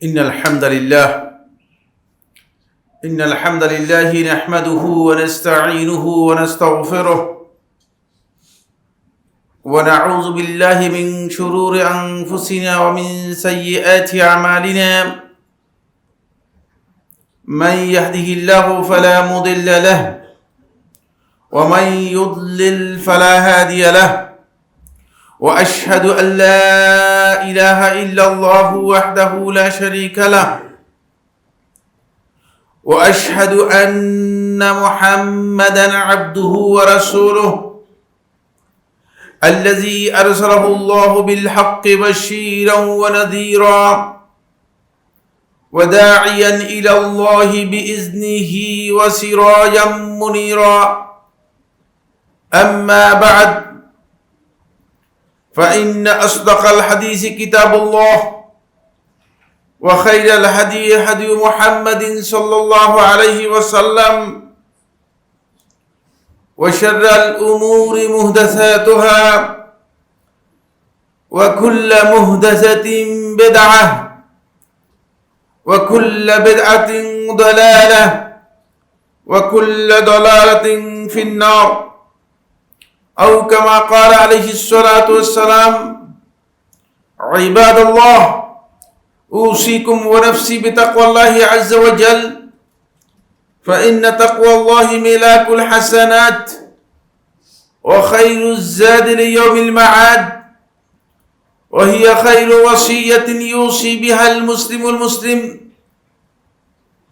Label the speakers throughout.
Speaker 1: إن الحمد لله نحمده ونستعينه ونستغفره ونعوذ بالله من شرور أنفسنا ومن سيئات أعمالنا من يهده الله فلا مضل له ومن يضلل فلا هادي له وأشهد أن لا إله إلا الله وحده لا شريك له وأشهد أن محمدا عبده ورسوله الذي أرسله الله بالحق بشيرا ونذيرا وداعيا إلى الله بإذنه وسراجا منيرا أما بعد فإن أصدق الحديث كتاب الله وخير الهدي هدي محمد صلى الله عليه وسلم وشر الأمور محدثاتها وكل محدثة بدعة وكل بدعة ضلالة وكل ضلالة في النار أو كما قال عليه الصلاة والسلام عباد الله أوصيكم ونفسي بتقوى الله عز وجل فإن تقوى الله ملاك الحسنات وخير الزاد ليوم المعاد وهي خير وصية يوصي بها المسلم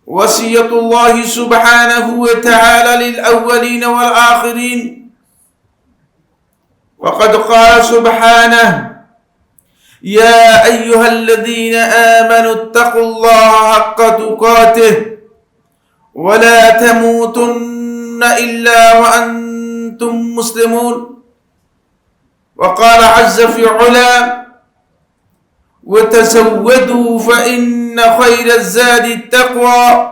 Speaker 1: وصية الله سبحانه وتعالى للأولين والآخرين وقد قال سبحانه يا أيها الذين آمنوا اتقوا الله حق تقاته ولا تموتن إلا وأنتم مسلمون وقال عز في علا وتزودوا فإن خير الزاد التقوى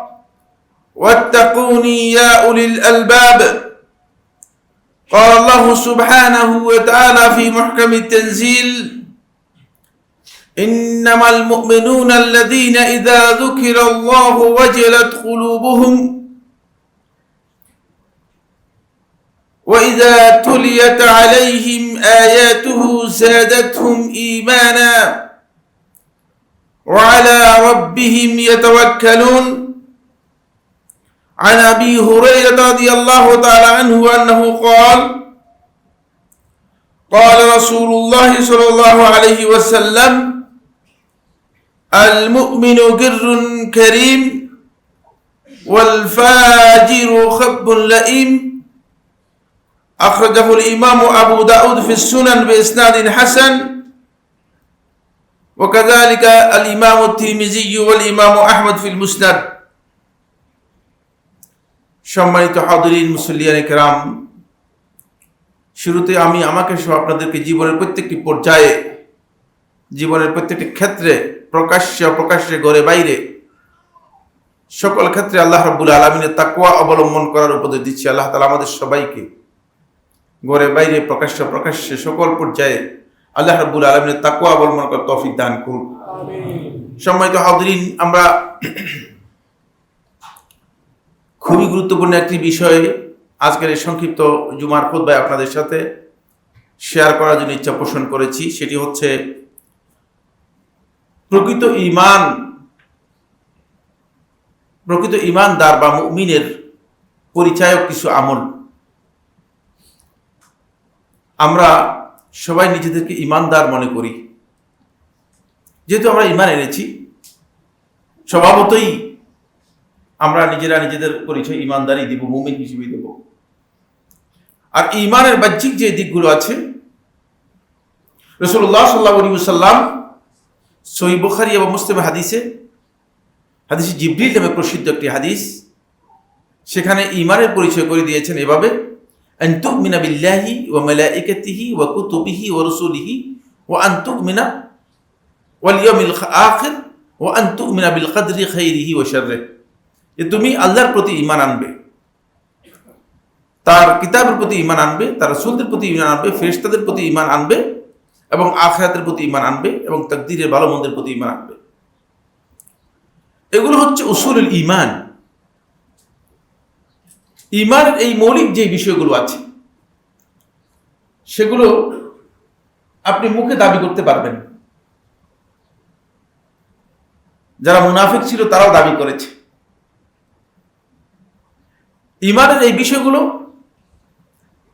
Speaker 1: واتقوني يا أولي الألباب قال الله سبحانه وتعالى في محكم التنزيل إنما المؤمنون الذين إذا ذكر الله وجلت قلوبهم وإذا تليت عليهم آياته زادتهم إيمانا وعلى ربهم يتوكلون عن أبي هريرة رضي الله تعالى عنه أنه قال رسول الله صلى الله عليه وسلم المؤمن جر كريم والفاجر خب لئيم أخرجه الإمام أبو داود في السنن بإسناد حسن وكذلك الإمام الترمذي والإمام أحمد في المسند সম্মানিত হাজিরিন মুসল্লিয়ানে কেরাম শুরুতে আমি আমাকে সহ আপনাদেরকে জীবনের প্রত্যেকটি পর্যায়ে জীবনের প্রত্যেকটি ক্ষেত্রে প্রকাশ্যে ঘরে বাইরে সকল ক্ষেত্রে আল্লাহ রাব্বুল আলামিনের তাকওয়া অবলম্বন করার উপদেশ দিচ্ছি। আল্লাহ তাআলা আমাদের সবাইকে ঘরে বাইরে প্রকাশ্যে সকল পর্যায়ে আল্লাহ রাব্বুল আলামিনের তাকওয়া অবলম্বন করার তৌফিক দান করুন। আমিন। সম্মানিত হাজিরিন, আমরা খুবই গুরুত্বপূর্ণ একটি বিষয় আজকের এই সংক্ষিপ্ত জুমার খুতবায় আপনাদের সাথে শেয়ার করার জন্য ইচ্ছা পোষণ করেছি। সেটি হচ্ছে প্রকৃত ঈমানদার বা মুমিনের পরিচায়ক কিছু আমল। আমরা সবাই নিজেদেরকে ঈমানদার মনে করি, যেহেতু আমরা ঈমান এনেছি স্বভাবতই আমরা নিজেদের পরিচয় ঈমানদারই দিব, মুমিন হিসেবে দেব। আর ঈমানের বাহ্যিক যে দিকগুলো আছে রাসূলুল্লাহ সাল্লাল্লাহু আলাইহি ওয়াসাল্লাম সহিহ বুখারী এবং মুসলিম হাদিসে জিবরিল নামে প্রসিদ্ধ একটি হাদিস, সেখানে ঈমানের পরিচয় করে দিয়েছেন এভাবে আন তুমিনা বিল্লাহি ওয়া মালাইকাতিহি ওয়া কুতুবিহি ওয়া রাসূলিহি ওয়া আন তুমিনা ওয়াল ইয়াউমিল আখির ওয়া আন তুমিনা বিল কদরি খাইরিহি ওয়া শাররিহি, যে তুমি আল্লাহর প্রতি ঈমান আনবে, তার কিতাবের প্রতি ঈমান আনবে, তার রাসূলদের প্রতি ঈমান আনবে, ফেরেশতাদের প্রতি ঈমান আনবে এবং আখিরাতের প্রতি ঈমান আনবে এবং তাকদীরের ভালো মন্দের প্রতি ঈমান আনবে। এগুলো হচ্ছে উসুলুল ঈমান। ঈমানের এই মৌলিক যে বিষয়গুলো আছে সেগুলো আপনি মুখে দাবি করতে পারবেন। যারা মুনাফিক ছিল তারাও দাবি করেছে। ঈমানের এই বিষয়গুলো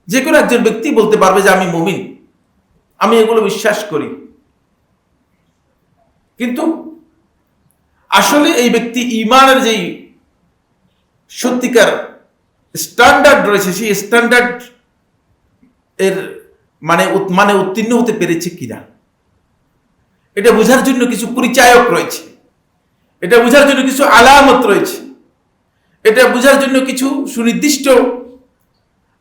Speaker 1: যে কোনো একজন ব্যক্তি বলতে পারবে যে আমি মুমিন, আমি এগুলো বিশ্বাস করি। কিন্তু আসলে এই ব্যক্তি ঈমানের যেই সত্যিকার স্ট্যান্ডার্ড রয়েছে সেই স্ট্যান্ডার্ড এর মানে উত্তীর্ণ হতে পেরেছে কিনা, এটা বোঝার জন্য কিছু পরিচায়ক রয়েছে, এটা বোঝার জন্য কিছু আলামত রয়েছে, এটা বোঝার জন্য কিছু সুনির্দিষ্ট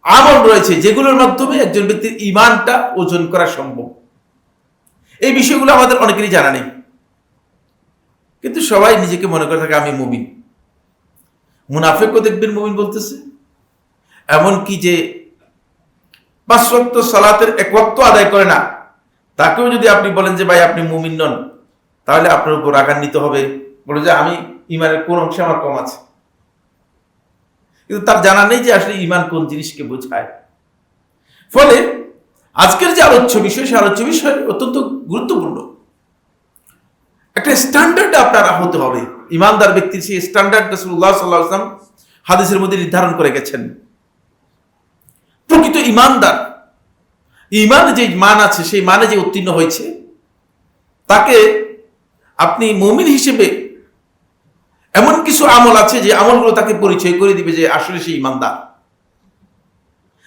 Speaker 1: আমল রয়েছে যেগুলোর মাধ্যমে একজন ব্যক্তির ঈমানটা ওজন করা সম্ভব। এই বিষয়গুলো আমাদের অনেকেরই জানা নেই, কিন্তু সবাই নিজেকে মনে করে থাকে আমি মুমিন। মুনাফিকও দেখবেন মুমিন বলতেছে, এমনকি যে 5 ওয়াক্ত সালাতের 1 ওয়াক্ত আদায় করে না তাকেও যদি আপনি বলেন যে ভাই আপনি মুমিন নন, তাহলে আপনার উপর রাগান্বিত হবে, বলে যে আমি ঈমানের কোন অংশে আমার কম আছে। কিন্তু তার জানা নেই যে আসলে ঈমান কোন জিনিসকে বোঝায়। ফলে আজকের যে আলোচ্য বিষয় সে আলোচ্য বিষয় অত্যন্ত গুরুত্বপূর্ণ। একটা স্ট্যান্ডার্ড আপনার হতে হবে। ঈমানদার ব্যক্তির সেই স্ট্যান্ডার্ড রাসূলুল্লাহ সাল্লাল্লাহু আলাইহি ওয়াসাল্লাম হাদিসের মধ্যে নির্ধারণ করে গেছেন। প্রকৃত ঈমানদার, ঈমান যে মান আছে সেই মানে যে উত্তীর্ণ হয়েছে তাকে আপনি মুমিন হিসেবে এমন কিছু আমল আছে যে আমলগুলো তাকে পরিচয় করে দিবে যে আসলে সে ঈমানদার।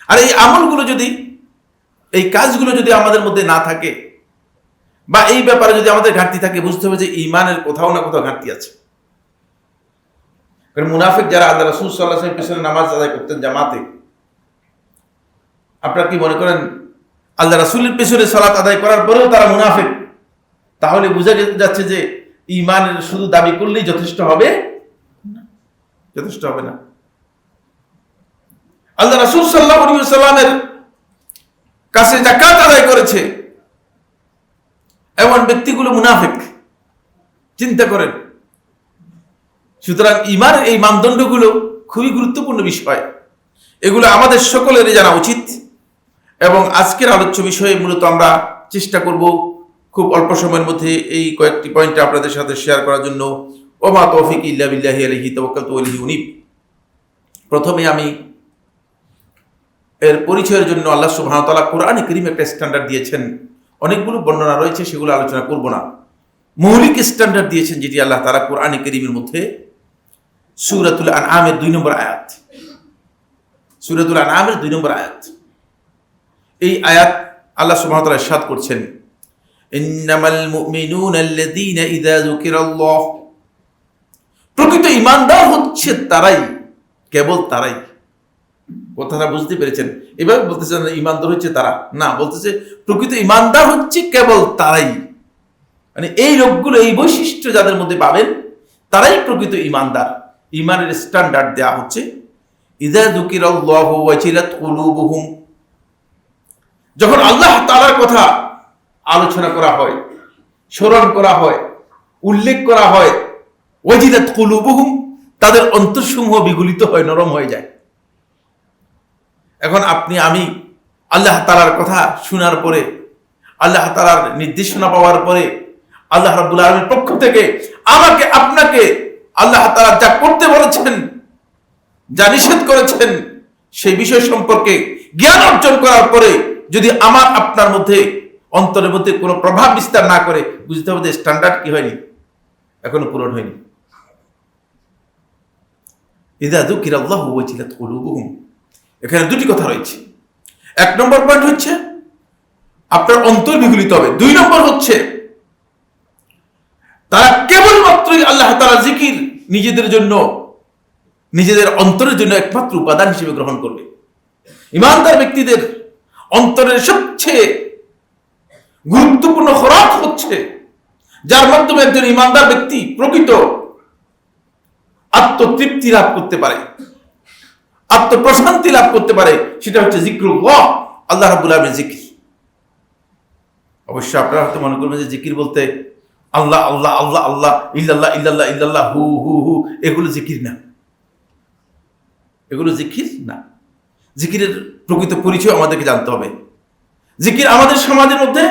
Speaker 1: আর এই আমলগুলো যদি, এই কাজগুলো যদি আমাদের মধ্যে না থাকে বা এই ব্যাপারে যদি আমাদের ঘাটতি থাকে, বুঝতে হবে যে ঈমানের কোথাও না কোথাও ঘাটতি আছে। কারণ মুনাফিক যারা আল্লাহ রাসূল সাল্লাল্লাহু আলাইহি ওয়াসাল্লামের পেছনে নামাজ আদায় করতেন জামাতে, আপনারা কি মনে করেন আল্লাহ রাসূলের পেছনে সালাত আদায় করার পরেও তারা মুনাফিক? তাহলে বোঝা যাচ্ছে যে ঈমানের শুধু দাবি করলেই যথেষ্ট হবে না, যথেষ্ট হবে না। আল্লাহ রাসূল সাল্লাল্লাহু আলাইহি ওয়াসাল্লামের কাছে যাকাত আদায় করেছে এমন ব্যক্তিগুলো মুনাফিক, চিন্তা করেন। সুতরাং ঈমানের এই মানদণ্ডগুলো খুবই গুরুত্বপূর্ণ বিষয়, এগুলো আমাদের সকলেরই জানা উচিত। এবং আজকের আলোচ্য বিষয়ে মূলত আমরা চেষ্টা করব খুব অল্প সময়ের মধ্যে এই কয়েকটি পয়েন্ট আপনাদের সাথে শেয়ার করার জন্য। ওমা তৌফিক ইল্লা বিল্লাহি আলাইহি তাওয়াক্কালতু ওয়া ইলাইহি উনীব। প্রথমে আমি এর পরিচয়ের জন্য আল্লাহ সুবহানাহু ওয়া তাআলা কোরআনে কারীমে একটা স্ট্যান্ডার্ড দিয়েছেন। অনেকগুলো বর্ণনা রয়েছে, সেগুলো আলোচনা করব না। মৌলিক স্ট্যান্ডার্ড দিয়েছেন যেটি আল্লাহ তাআলা কোরআনে কারীমের মধ্যে সূরাতুল আনআমের 2 নম্বর আয়াত, সূরাতুল আনআমের 2 নম্বর আয়াত। এই আয়াত আল্লাহ সুবহানাহু ওয়া তাআলা ইরশাদ করছেন, ইন্নামাল মুমিনুনা আল্লাযীনা ইযা যুকিরাল্লাহ, প্রকৃত ঈমানদার হচ্ছে তারাই, কেবল তারাই। কথাটা বুঝতে পেরেছেন? এবার বলতেছেন ঈমানদার হচ্ছে তারা না, বলতেছে প্রকৃত ঈমানদার হচ্ছে কেবল তারাই। মানে এই লোকগুলো, এই বৈশিষ্ট্য যাদের মধ্যে পাবেন তারাই প্রকৃত ঈমানদার। ঈমানের স্ট্যান্ডার্ড দেয়া হচ্ছে ইযা যুকিরাল্লাহু ওয়াজিলাত কুলুবুহুম, যখন আল্লাহ তাআলার কথা আলোচনা করা হয়, স্মরণ করা হয়, উল্লেখ করা হয়, ওয়াজিলাত কুলুবুহুম, তাদের অন্তরসমূহ বিগলিত হয়, নরম হয়ে যায়। এখন আপনি আমি আল্লাহ তাআলার কথা শোনার পরে, আল্লাহ তাআলার নির্দেশনা পাওয়ার পরে, আল্লাহ রাব্বুল আলামিনের পক্ষ থেকে আমাকে আপনাকে আল্লাহ তাআলা যা করতে বলেছেন, যা নিষেধ করেছেন, সেই বিষয় সম্পর্কে জ্ঞান অর্জন করার পরে যদি আমার আপনার মধ্যে, অন্তরের মধ্যে কোনো প্রভাব বিস্তার না করে, বুঝতে হবে যে স্ট্যান্ডার্ড কি হয়নি, এখনো পূরণ হয়নি। ইযা যুকিরাল্লাহু ওয়াজিলাত কুলুবুহুম, এখানে দুটি কথা রয়েছে। 1 নম্বর পয়েন্ট হচ্ছে আপনার অন্তর বিগলিত হবে। 2 নম্বর হচ্ছে তারা কেবলমাত্রই আল্লাহ তাআলার জিকির নিজেদের জন্য, নিজেদের অন্তরের জন্য একমাত্র উপাদান হিসেবে গ্রহণ করবে। ঈমানদার ব্যক্তিদের অন্তরের সবচেয়ে গুরুত্বপূর্ণ খোরাক হচ্ছে, যার মাধ্যমে একজন ঈমানদার ব্যক্তি প্রকৃত আত্মতৃপ্তি লাভ করতে পারে, আত্মপ্রশান্তি লাভ করতে পারে, সেটা হচ্ছে জিক্রুল্লাহ, আল্লাহ রাব্বুল আলামিনের জিকির। অবশ্য আপনারা হয়তো মনে করবেন যে জিকির বলতে আল্লাহ আল্লাহ আল্লাহ আল্লাহ, ইল্লাল্লাহ ইল্লাল্লাহ ইল্লাল্লাহ, হু হু হু, এগুলো জিকির না, এগুলো জিকির না। জিকিরের প্রকৃত পরিচয় আমাদেরকে জানতে হবে। জিকির আমাদের সমাজের মধ্যে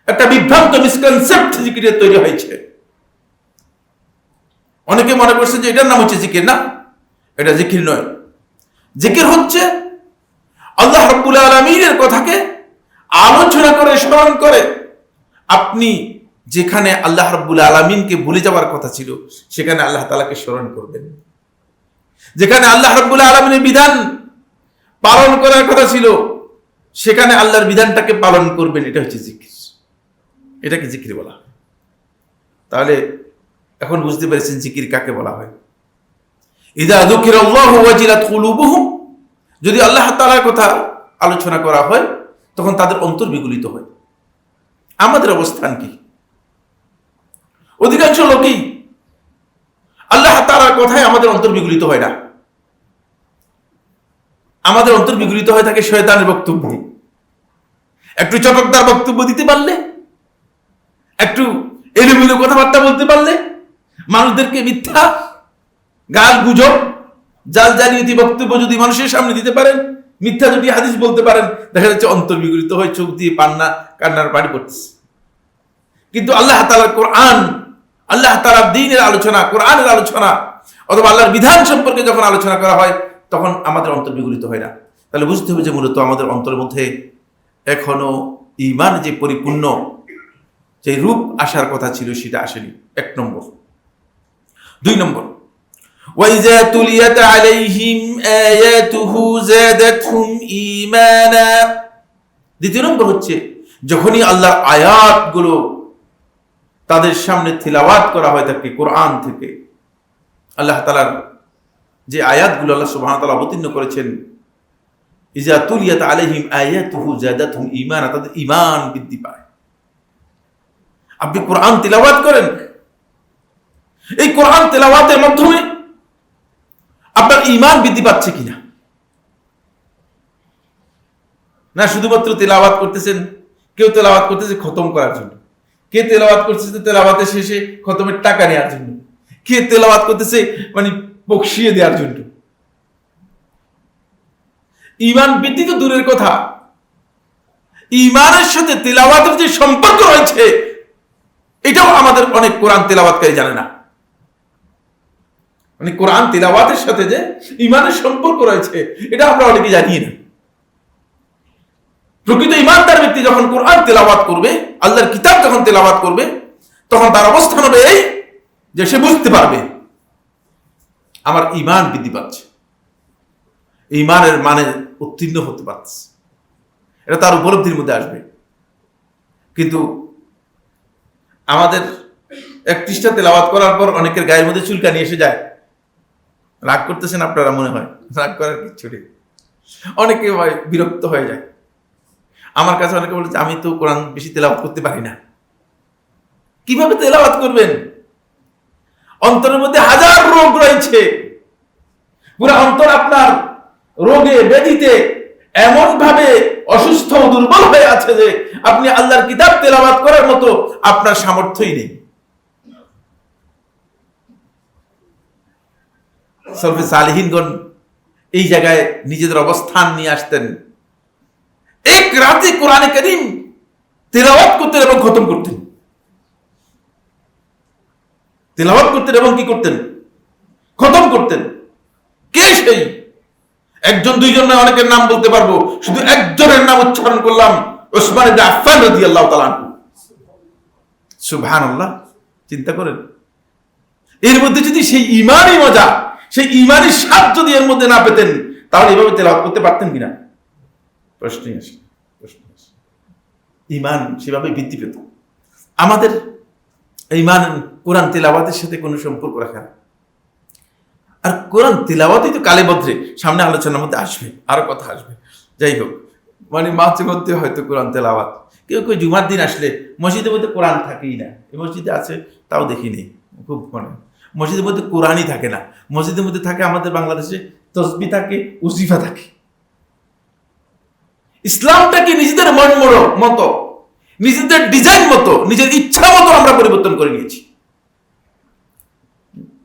Speaker 1: একটা বিভ্রান্ত মিসকনসেপ্ট জিকিরের তৈরি হয়েছে। অনেকে মনে করছে যে এটার নাম হচ্ছে জিকির। না, এটা জিকির নয়। জিকির হচ্ছে আল্লাহ রাব্বুল আলামিনের কথাকে আলোচনা করে, স্মরণ করে আপনি যেখানে আল্লাহ রাব্বুল আলামিনকে ভুলে যাওয়ার কথা ছিল সেখানে আল্লাহ তাআলাকে স্মরণ করবেন। যেখানে আল্লাহ রাব্বুল আলামিনের বিধান পালন করার কথা ছিল সেখানে আল্লাহর বিধানটাকে পালন করবেন। এটা হচ্ছে জিকির, এটাকে জিকির বলা হয়। তাহলে এখন বুঝতে পেরেছেন জিকির কাকে বলা হয়। ইযা যুকিরাল্লাহু ওয়াজিলাত কুলুবুহুম, যদি আল্লাহ তাআলার কথা আলোচনা করা হয় তখন তাদের অন্তর বিগলিত হয়। আমাদের অবস্থান কি? অধিকাংশ লোকই আল্লাহ তাআলার কথায় আমাদের অন্তর বিগলিত হয় না। আমাদের অন্তর বিগলিত হয়ে থাকে শয়তানের বক্তব্য। একটু চটকদার বক্তব্য দিতে পারলে, একটু এলোমেলো কথাবার্তা বলতে পারলে, মানুষদেরকে মিথ্যা গাল গুজব জাল জালিয়াতি বক্তব্য যদি মানুষের সামনে দিতে পারেন, মিথ্যা যদি হাদিস বলতে পারেন, দেখা যাচ্ছে অন্তর বিগলিত হয়ে চোখ দিয়ে কান্নার পানি পড়তেছে। কিন্তু আল্লাহ তাআলার কোরআন, আল্লাহ তাআলার দ্বীনের আলোচনা, কোরআনের আলোচনা অথবা আল্লাহর বিধান সম্পর্কে যখন আলোচনা করা হয় তখন আমাদের অন্তর বিগলিত হয় না। তাহলে বুঝতে হবে যে মূলত আমাদের অন্তরের মধ্যে এখনো ঈমান যে পরিপূর্ণ যে রূপ আসার কথা ছিল সেটা আসেনি। 1 নম্বর। 2 নম্বর, وَإِذَا تُلِيَتْ عَلَيْهِمْ آيَاتُهُ زَادَتْهُمْ إِيمَانًا। 2 নম্বর হচ্ছে যখনই আল্লাহর আয়াতগুলো তাদের সামনে তিলাওয়াত করা হয় থাকে কোরআন থেকে, আল্লাহ তাআলার যে আয়াতগুলো আল্লাহ সুবহানাহু ওয়া তাআলা অবতীর্ণ করেছেন, ইযা তুলিয়াত আলাইহিম আয়াতুহু যাদাতহুম ঈমানা, তাদের ঈমান বৃদ্ধি পায়। আপনি কোরআন তিলাওয়াত করেন, এই কোরআন তিলাওয়াতের মাধ্যমে আপনার ঈমান বৃদ্ধি পাচ্ছে কিনা? না শুধুমাত্র তিলাওয়াত করতেছেন, কেউ তিলাওয়াত করতেছে খতম করার জন্য, কে তিলাওয়াত করতেছে তিলাওয়াতের শেষে খতমের টাকা নেওয়ার জন্য, কে তিলাওয়াত করতেছে মানে বকশিয়ে দেওয়ার জন্য। ঈমান বৃদ্ধি তো দূরের কথা, ঈমানের সাথে তিলাওয়াতের যে সম্পর্ক রয়েছে এটাও আমাদের অনেক কোরআন তিলাওয়াতকারী জানে না। মানে কোরআন তিলাওয়াতের সাথে যে ঈমানের সম্পর্ক রয়েছে এটা আমরা অনেকে জানি না। প্রকৃত ঈমানদার ব্যক্তি যখন কোরআন তিলাওয়াত করবে, আল্লাহর কিতাব যখন তিলাওয়াত করবে, তখন তার অবস্থান হবে এই যে সে বুঝতে পারবে আমার ঈমান বৃদ্ধি পাচ্ছে, ঈমানের মানে উত্তীর্ণ হতে পারছে, এটা তার উপলব্ধির মধ্যে আসবে। কিন্তু আমাদের 1 পৃষ্ঠা তেলাওয়াত করার পর অনেকের গায়ের মধ্যে চুলকানি এসে যায়। রাগ করতেছেন আপনারা, মনে হয় রাগ করার কিচ্ছু নেই। অনেকে বিরক্ত হয়ে যায়। আমার কাছে অনেকে বলেছে আমি তো কোরআন বেশি তেলাওয়াত করতে পারি না। কিভাবে তেলাওয়াত করবেন? অন্তরের মধ্যে হাজার রোগ রয়েছে, পুরো অন্তর আপনার রোগে ব্যাধিতে এমন ভাবে অসুস্থ দুর্বল হয়ে আছে যে আপনি আল্লাহর কিতাব তেলাওয়াত করার মতো আপনার সামর্থ্যই নেই। সলফে সালেহিনগণ এই জায়গায় নিজেদের অবস্থান নিয়ে আসতেন। 1 রাতে কোরআনে কারীম তেলাওয়াত করতেন এবং খতম করতেন, তেলাওয়াত করতেন এবং কি করতেন? খতম করতেন। কে সেই? 1 2 জন নয়, অনেকের নাম বলতে পারবো। শুধু একজনের নাম উচ্চারণ করলাম, উসমান ইবনে আফফান রাদিয়াল্লাহু তাআলা আনহু। সুবহানাল্লাহ, চিন্তা করেন এর মধ্যে যদি সেই ঈমানি মজা, সেই ঈমানি স্বাদ যদি এর মধ্যে না পেতেন তাহলে এভাবে তেলাওয়াত করতে পারতেন কিনা? প্রশ্নই আসে। ঈমান সেভাবে বৃদ্ধি পেত। আমাদের ঈমান কোরআন তেলাওয়াতের সাথে কোনো সম্পর্ক রাখে না। আর কোরআন তিলাওয়াতই তো কালেবদ্রে, সামনে আলোচনার মধ্যে আসবে, আরো কথা আসবে। যাই হোক, মানে মাঝে মধ্যে হয়তো কোরআন তেলাওয়াত, কেউ কেউ জুমার দিন আসলে মসজিদের মধ্যে কোরআন থাকেই না। এই মসজিদে আছে তাও দেখিনি, খুব মানে মসজিদের মধ্যে কোরআনই থাকে না। মসজিদের মধ্যে থাকে আমাদের বাংলাদেশে তসবিহ থাকে, উজিফা থাকে। ইসলামটাকে নিজেদের মন মতো নিজেদের ডিজাইন মতো, নিজের ইচ্ছা মতো আমরা পরিবর্তন করে নিয়েছি।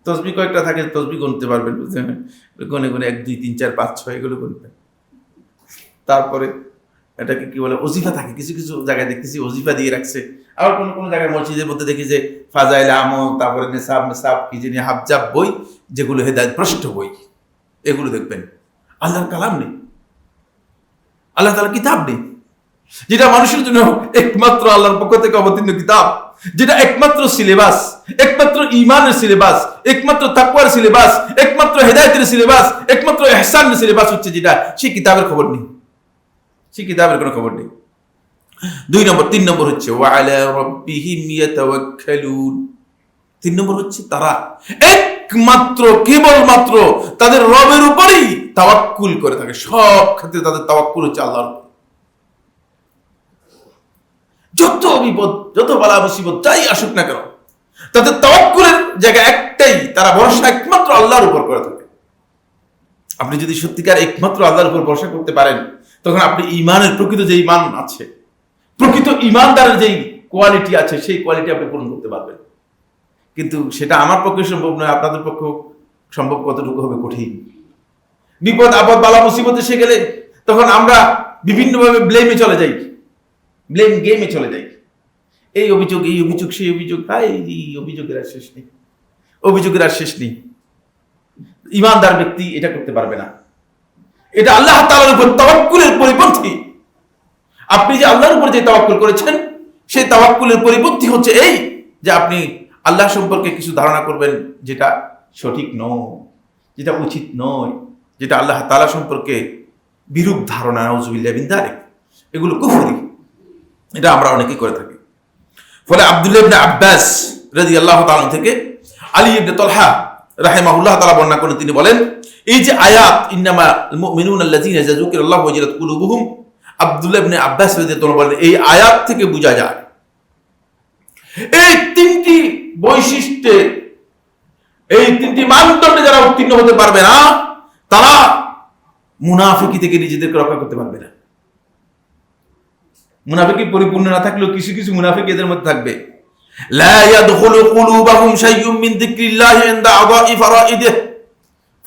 Speaker 1: তসবি কয়েকটা থাকে, তসবি গুনতে পারবেন, বুঝলেন, গুনে গুনে 1 2 3 4 5 6 এগুলো গুনবেন। তারপরে এটাকে কি বলে, ওজিফা থাকে, কিছু কিছু জায়গায় দেখতেছি ওজিফা দিয়ে রাখছে। আবার কোন কোন জায়গায় মসজিদের মধ্যে দেখি যে ফাজাইল আমল, তারপরে নেশাব কি জানি হাবজাব বই, যেগুলো হেদায়েত প্রষ্ট বই, এগুলো দেখবেন। আল্লাহর কালাম নেই, আল্লাহ তাআলার কিতাব নেই, যেটা মানুষের জন্য একমাত্র আল্লাহর পক্ষ থেকে অবতীর্ণ কিতাব, যেটা একমাত্র সিলেবাস, একমাত্র ঈমানের সিলেবাস, একমাত্র তাকওয়ার সিলেবাস, একমাত্র হেদায়েতের সিলেবাস, একমাত্র ইহসানের সিলেবাস হচ্ছে যেটা, সেই কিতাবের খবর নেই, সেই কিতাবের কোনো খবর নেই। 3 নম্বর হচ্ছে ওয়ালা রাব্বিহিম ইয়াতাওয়াক্কালুন। 3 নম্বর হচ্ছে তারা একমাত্র কেবলমাত্র তাদের রবের উপরেই তাওয়াক্কুল করে থাকে। সব ক্ষেত্রে তাদের তাওয়াক্কুল হচ্ছে আল্লাহর উপর। যত বিপদ, যত বালা মুসিবত যাই আসুক না কেন, তাদের তাওয়াক্কুলের জায়গা একটাই, তারা ভরসা একমাত্র আল্লাহর উপর করে থাকে। আপনি যদি সত্যিকার একমাত্র আল্লাহর উপর ভরসা করতে পারেন, তখন আপনি ঈমানের প্রকৃত যে ঈমান আছে, প্রকৃত ঈমানদারের যেই কোয়ালিটি আছে, সেই কোয়ালিটি আপনি পূরণ করতে পারবেন। কিন্তু সেটা আমার পক্ষে সম্ভব নয়, আপনাদের পক্ষে সম্ভব কতটুকু হবে কঠিন। বিপদ আপদ বালা মুসিবত এসে গেলে তখন আমরা বিভিন্নভাবে ব্লেমে চলে যাই, ব্লেম গেমে চলে যাই। এই অভিযোগ, এই অভিযোগ, সেই অভিযোগ, এই অভিযোগের আর শেষ নেই, অভিযোগের আর শেষ নেই। ঈমানদার ব্যক্তি এটা করতে পারবে না। এটা আল্লাহ তাআলার উপর তাওয়াক্কুলের পরিপন্থী। আপনি যে আল্লাহর উপর যে তাওয়াক্কুল করেছেন, সেই তাওয়াক্কুলের পরিপন্থী হচ্ছে এই যে আপনি আল্লাহ সম্পর্কে কিছু ধারণা করবেন যেটা সঠিক নয়, যেটা উচিত নয়, যেটা আল্লাহ তাআলা সম্পর্কে বিরূপ ধারণা, নাউযুবিল্লাহ মিন যালিক, এগুলো কুফরি। এটা আমরা অনেকেই করে থাকি। ফলে আব্দুল্লাহ ইবনে আব্বাস রাদিয়াল্লাহু তাআলা থেকে আলী ইবনে তালহা রাহিমাহুল্লাহ তাআলা বর্ণনা করেন, তিনি বলেন, এই যে আয়াত ইন্নামাল মুমিনুনা আল্লাযীনা ইযা যুকিরাল্লাহু ওয়াজিলাত কুলুবুহুম, আব্দুল্লাহ ইবনে আব্বাস রাদিয়াল্লাহু তাআলা বলেন, এই আয়াত থেকে বোঝা যায় এই 3টি বৈশিষ্ট্যে, এই 3টি মানদণ্ডে যারা উত্তীর্ণ হতে পারবে না, তারা মুনাফিকি থেকে নিজেদেরকে রক্ষা করতে পারবে না। মুনাফিকি পরিপূর্ণ না থাকলেও কিছু কিছু মুনাফিক এদের মধ্যে থাকবে। লা ইয়াদখুলু কুলুবাহুম শাইয়ুম মিন যিকরিল্লাহি ইনদা আদাই ফারাইদিহি,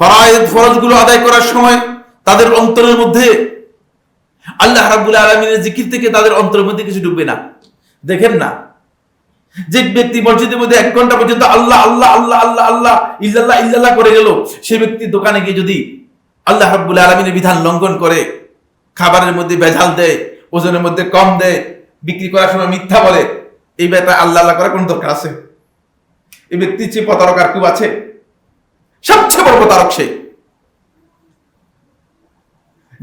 Speaker 1: ফরায়েদ ফরজগুলো আদায় করার সময় তাদের অন্তরের মধ্যে আল্লাহ রাব্বুল আলামিনের জিকির থেকে তাদের অন্তরের মধ্যে কিছু ঢুকবে না। দেখেন না, যে ব্যক্তি মসজিদের মধ্যে 1 ঘন্টা পর্যন্ত আল্লাহ আল্লাহ আল্লাহ আল্লাহ আল্লাহ ইল্লাল্লাহ ইল্লাল্লাহ করে গেল, সেই ব্যক্তি দোকানে গিয়ে যদি আল্লাহ রাব্বুল আলামিনের বিধান লঙ্ঘন করে, খাবারের মধ্যে ভেজাল দেয়, ওজনের মধ্যে কম দেয়, বিক্রি করার সময় মিথ্যা বলে, এই ব্যাপারে আল্লাহ আল্লাহ করার কোন দরকার আছে? এই ব্যক্তির চেয়ে প্রতারক আর কেউ আছে? সবচেয়ে বড় প্রতারক সে।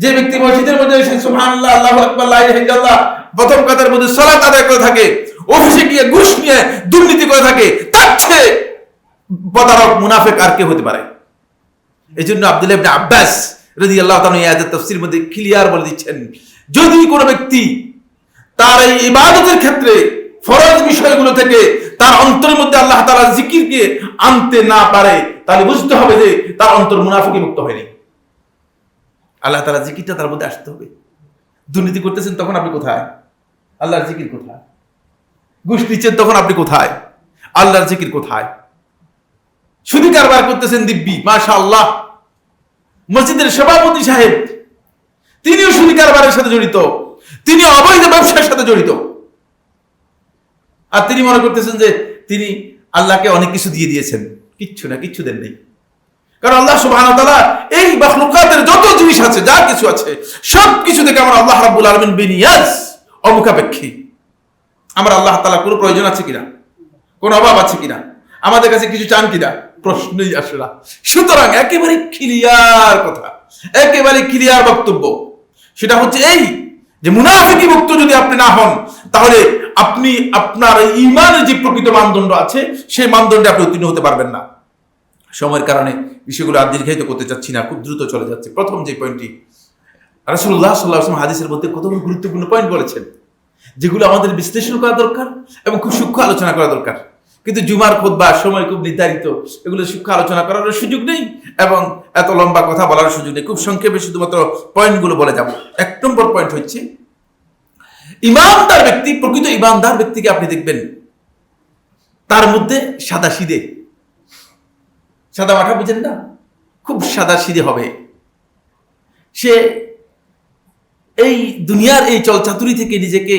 Speaker 1: যে ব্যক্তি মসজিদের মধ্যে সুবহানাল্লাহ, আল্লাহু আকবার, লা ইলাহা ইল্লাল্লাহ প্রথম কাতারের মধ্যে সালাত আদায় করে থাকে, অফিসে গিয়ে ঘুষ নিয়ে দুর্নীতি করে থাকে, তার চেয়ে প্রতারক মুনাফিক আর কে হতে পারে? এই জন্য আব্দুল্লাহ ইবনে আব্বাস রাদিয়াল্লাহু তাআলা এই আয়াতের তাফসীর মধ্যে ক্লিয়ার বলে দিচ্ছেন, যদি কোনো ব্যক্তি তার এই ইবাদতের ক্ষেত্রে ফরজ বিষয়গুলো থেকে তার অন্তরের মধ্যে আল্লাহ তাআলার জিকিরকে আনতে না পারে, তাহলে বুঝতে হবে যে তার অন্তর মুনাফিকি মুক্ত হয়নি। আল্লাহ তাআলার জিকিরটা তার মধ্যে আসতে হবে। দুর্নীতি করতেছেন তখন আপনি কোথায়? আল্লাহর জিকির কোথায়? ঘুষ দিচ্ছেন তখন আপনি কোথায়? আল্লাহর জিকির কোথায়? সুদী কারবার করতেছেন দিব্যি, মাশাআল্লাহ, মসজিদের সভাপতি সাহেব তিনিও সুদী কারবারের সাথে জড়িত, তিনি অবৈধ ব্যবসার সাথে জড়িত, আর তিনি মনে করতেছেন যে তিনি আল্লাহকে অনেক কিছু দিয়ে দিয়েছেন। কিচ্ছু না, কিচ্ছু দেন নেই। কারণ আল্লাহ সুবহানাহু ওয়া তাআলা এই মাখলুকাতের যত জিনিস আছে, যা কিছু আছে, সব কিছু থেকে আমার আল্লাহ রাব্বুল আলামিন বিনিয়াজ, অমুখাপেক্ষী। আমার আল্লাহ তাআলা কোনো প্রয়োজন আছে কিনা, কোন অভাব আছে কিনা, আমাদের কাছে কিছু চান কিনা, প্রশ্নই আসে না। সুতরাং একেবারে ক্লিয়ার কথা, একেবারে ক্লিয়ার বক্তব্য, সেটা হচ্ছে এই যে মুনাফিকি মুক্ত যদি আপনি না হন, তাহলে আপনি আপনার ঈমানের যে প্রকৃত মানদণ্ড আছে, সেই মানদণ্ডে আপনি উত্তীর্ণ হতে পারবেন না। সময়ের কারণে বিষয়গুলো আর দীর্ঘায়িত করতে চাচ্ছি না, খুব দ্রুত চলে যাচ্ছে। প্রথম যে পয়েন্টটি, রাসূলুল্লাহ সাল্লাল্লাহু আলাইহি ওয়াসাল্লাম হাদিসের মধ্যে কতগুলো গুরুত্বপূর্ণ পয়েন্ট বলেছেন, যেগুলো আমাদের বিশ্লেষণ করা দরকার এবং খুব সূক্ষ্ম আলোচনা করা দরকার। কিন্তু জুমার খুতবা সময় খুব নির্ধারিত, এগুলো সূক্ষ্ম আলোচনা করার সুযোগ নেই এবং এত লম্বা কথা বলার সুযোগ নেই। খুব সংক্ষেপে শুধুমাত্র পয়েন্টগুলো বলে যাব। 1 নম্বর পয়েন্ট হচ্ছে, ইমানদার ব্যক্তি, প্রকৃত ইমানদার ব্যক্তিকে আপনি দেখবেন তার মধ্যে সাদা সিধে, সাদা মাঠা বুঝেন না, খুব সাদা সিধে হবে। সে এই দুনিয়ার এই চলচাতুরি থেকে নিজেকে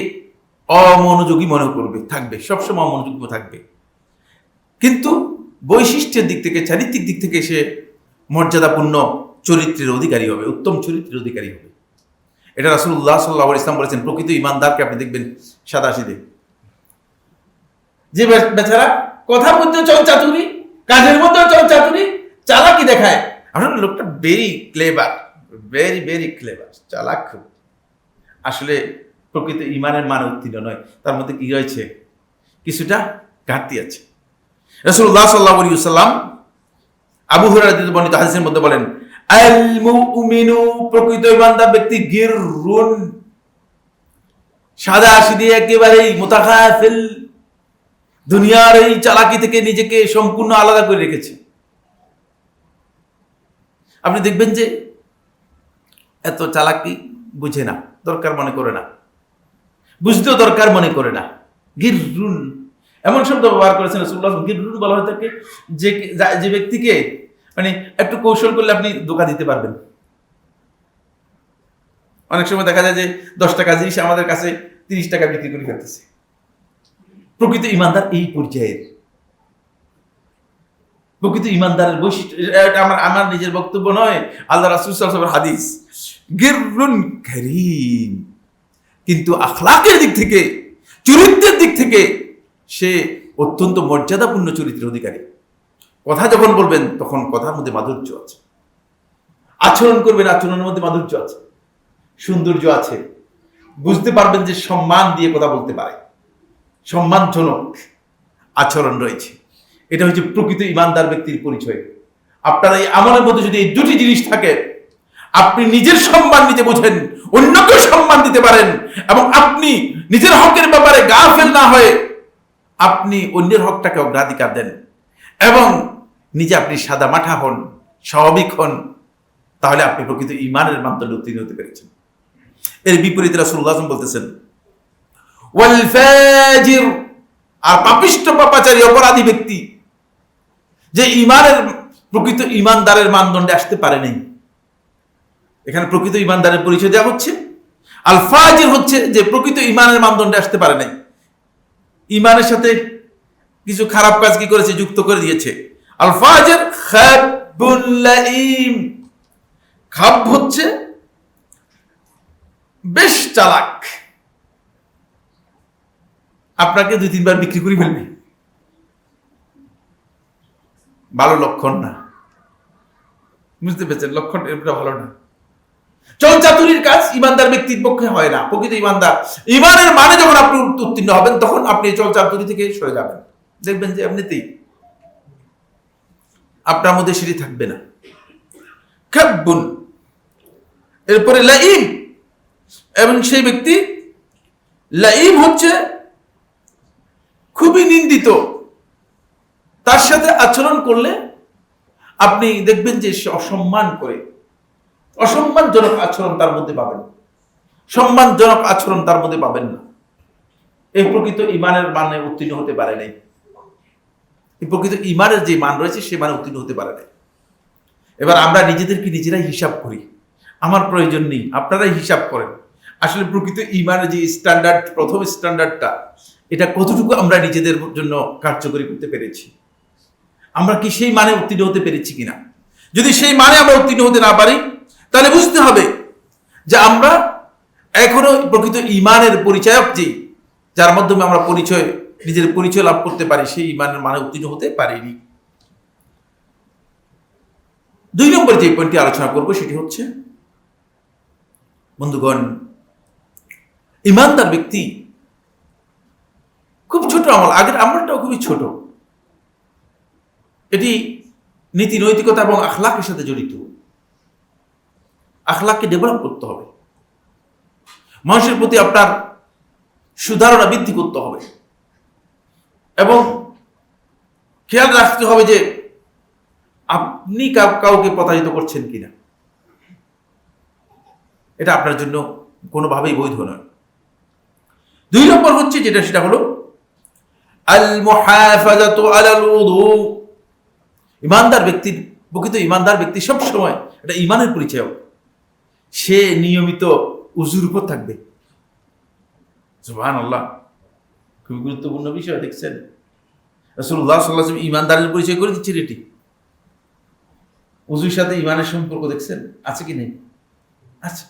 Speaker 1: অমনোযোগী মনে করবে, থাকবে সবসময় অমনোযোগী থাকবে, কিন্তু বৈশিষ্ট্যের দিক থেকে, চারিত্রিক দিক থেকে সে মর্যাদাপূর্ণ চরিত্রের অধিকারী হবে, উত্তম চরিত্রের অধিকারী হবে। এটা রাসূলুল্লাহ সাল্লাল্লাহু আলাইহি ওয়াসাল্লাম বলেছেন, প্রকৃত ইমানদারকে আপনি দেখবেন সাদাসিধে। যে বেচারা কথার মধ্যে চলচাতুরি, কাজের মধ্যে চলচাতুরি, চালাকি দেখায়, আপনার লোকটা very clever, very very clever, চালাক খুব, আসলে প্রকৃত ইমানের মানে উত্তীর্ণ নয়, তার মধ্যে কি রয়েছে, কিছুটা ঘাটতি আছে। রাসূলুল্লাহ সাল্লাল্লাহু আলাইহি ওয়াসাল্লাম আবু হুরায়রা থেকে বর্ণিত হাদিসের মধ্যে বলেন, আল মুমিনু, প্রকৃত ইমানদার ব্যক্তি গিররুন, সাদাসিধে, একেবারেই মুতাখাফিল, দুনিয়ার এই চালাকি থেকে নিজেকে সম্পূর্ণ আলাদা করে রেখেছে। আপনি দেখবেন যে এত চালাকি বুঝে না, দরকার মনে করে না, বুঝতেও দরকার মনে করে না। গিররুন এমন শব্দ ব্যবহার করেছেন রাসূলুল্লাহ, গিররুন বলা হয়ে থাকে যে ব্যক্তিকে মানে একটু কৌশল করলে আপনি ধোঁকা দিতে পারবেন। অনেক সময় দেখা যায় যে 10 টাকা জিনিস আমাদের কাছে 30 টাকা বিক্রি করে ফেলতেছে। প্রকৃত ইমানদার এই পর্যায়ের, প্রকৃত ইমানদারের বৈশিষ্ট্য, এটা আমার নিজের বক্তব্য নয়, আল্লাহ রাসূল সাল্লাল্লাহু আলাইহি ওয়াসাল্লামের হাদিস। গিররুন কারীম, কিন্তু আখলাকের দিক থেকে, চরিত্রের দিক থেকে সে অত্যন্ত মর্যাদাপূর্ণ চরিত্রের অধিকারী। কথা যখন বলবেন তখন কথার মধ্যে মাধুর্য আছে, আচরণ করবেন আচরণের মধ্যে মাধুর্য আছে, সৌন্দর্য আছে, বুঝতে পারবেন যে সম্মান দিয়ে কথা বলতে পারে, সম্মানজনক আচরণ রয়েছে। এটা হচ্ছে প্রকৃত ইমানদার ব্যক্তির পরিচয়। আপনার এই আমলের মধ্যে যদি এই দুটি জিনিস থাকে, আপনি নিজের সম্মান নিতে বোঝেন, অন্যকে সম্মান দিতে পারেন, এবং আপনি নিজের হকের ব্যাপারে গাফেল না হয়ে আপনি অন্যের হকটাকে অগ্রাধিকার দেন, এবং নিজে আপনি সাদা মাঠা হন, স্বাভাবিক হন, তাহলে আপনি প্রকৃত ইমানের মানদণ্ডে উত্তীর্ণ হতে পেরেছেন। এর বিপরীতে রাসূলুল্লাহ সাল্লাল্লাহু আলাইহি ওয়াসাল্লাম বলতেছেন, ওয়াল ফাজির, আর পাপিষ্ঠ পাপাচারী অপরাধী ব্যক্তি, যে ইমানের, প্রকৃত ইমানদারের মানদণ্ডে আসতে পারে নাই। এখানে প্রকৃত ইমানদারের পরিচয় দেওয়া হচ্ছে। আল ফাজির হচ্ছে যে প্রকৃত ইমানের মানদণ্ডে আসতে পারে নাই, ইমানের সাথে কিছু খারাপ কাজ কি করেছে, যুক্ত করে দিয়েছে। আল ফাজির খাবুল লাইম, খাব হচ্ছে বেশ চালাক, আপনাকে 2-3 বার বিক্রি করে ফেলবে, ভালো লক্ষণ না, বুঝতে পেরেছেন? লক্ষণ এটা ভালো না। চলচাতুরির কাজ ইমানদার ব্যক্তির পক্ষে হয় না। প্রকৃত ইমানদার, ইমানের মানে যখন আপনি উত্তীর্ণ হবেন, তখন আপনি চলচাতুরি থেকে সরে যাবেন, দেখবেন যে এমনিতেই আপনার মধ্যে সেটি থাকবে না। খাবুন, এরপরে লাইম, এবং সেই ব্যক্তি লাইম হচ্ছে খুবই নিন্দিত, তার সাথে আচরণ করলে আপনি দেখবেন যে সে অসম্মান করে, অসম্মানজনক আচরণ তার মধ্যে পাবেন, সম্মানজনক আচরণ তার মধ্যে পাবেন না। এই প্রকৃত ইমানের মানে উত্তীর্ণ হতে পারে নাই, এই প্রকৃত ইমানের যে মান রয়েছে সে মানে উত্তীর্ণ হতে পারে নাই। এবার আমরা নিজেদেরকে নিজেরাই হিসাব করি, আমার প্রয়োজন নেই, আপনারাই হিসাব করেন। আসলে প্রকৃত ইমানের যে স্ট্যান্ডার্ড, প্রথম স্ট্যান্ডার্ডটা, এটা কতটুকু আমরা নিজেদের জন্য কার্যকরী করতে পেরেছি, আমরা কি সেই মানে উত্তীর্ণ হতে পেরেছি কিনা। যদি সেই মানে আমরা উত্তীর্ণ হতে না পারি, তাহলে বুঝতে হবে যে আমরা এখনো প্রকৃত ইমানের পরিচয়ক, যার মাধ্যমে আমরা নিজের পরিচয় লাভ করতে পারি, সেই ইমানের মানে উত্তীর্ণ হতে পারিনি। 2 নম্বর যে পয়েন্টটি আলোচনা করব সেটি হচ্ছে, বন্ধুগণ, ইমানদার ব্যক্তি খুব ছোট আমল, আগের আমলটাও খুবই ছোট, এটি নীতি নৈতিকতা এবং আখলাকের সাথে জড়িত। আখলাককে ডেভেলপ করতে হবে, মানুষের প্রতি আপনার সুধারণা বৃদ্ধি করতে হবে, এবং খেয়াল রাখতে হবে যে আপনি কাউকে প্রতারিত করছেন কিনা, এটা আপনার জন্য কোনোভাবেই বৈধ নয়। দুই নম্বর হচ্ছে যেটা, সেটা হলো আল মুহাফাজাতু আলাল উযু। ইমানদার ব্যক্তির, প্রকৃত ইমানদার ব্যক্তি সব সময়, এটা ইমানের পরিচয়, সে নিয়মিত উযুর উপর থাকবে। সুবহানাল্লাহ, খুব গুরুত্বপূর্ণ বিষয়। দেখছেন রাসূলুল্লাহ সাল্লাল্লাহু আলাইহি ওয়াসাল্লাম ইমানদারের পরিচয় করে দিচ্ছেন এটি। উযুর সাথে ইমানের সম্পর্ক দেখছেন আছে কি নেই? আছে।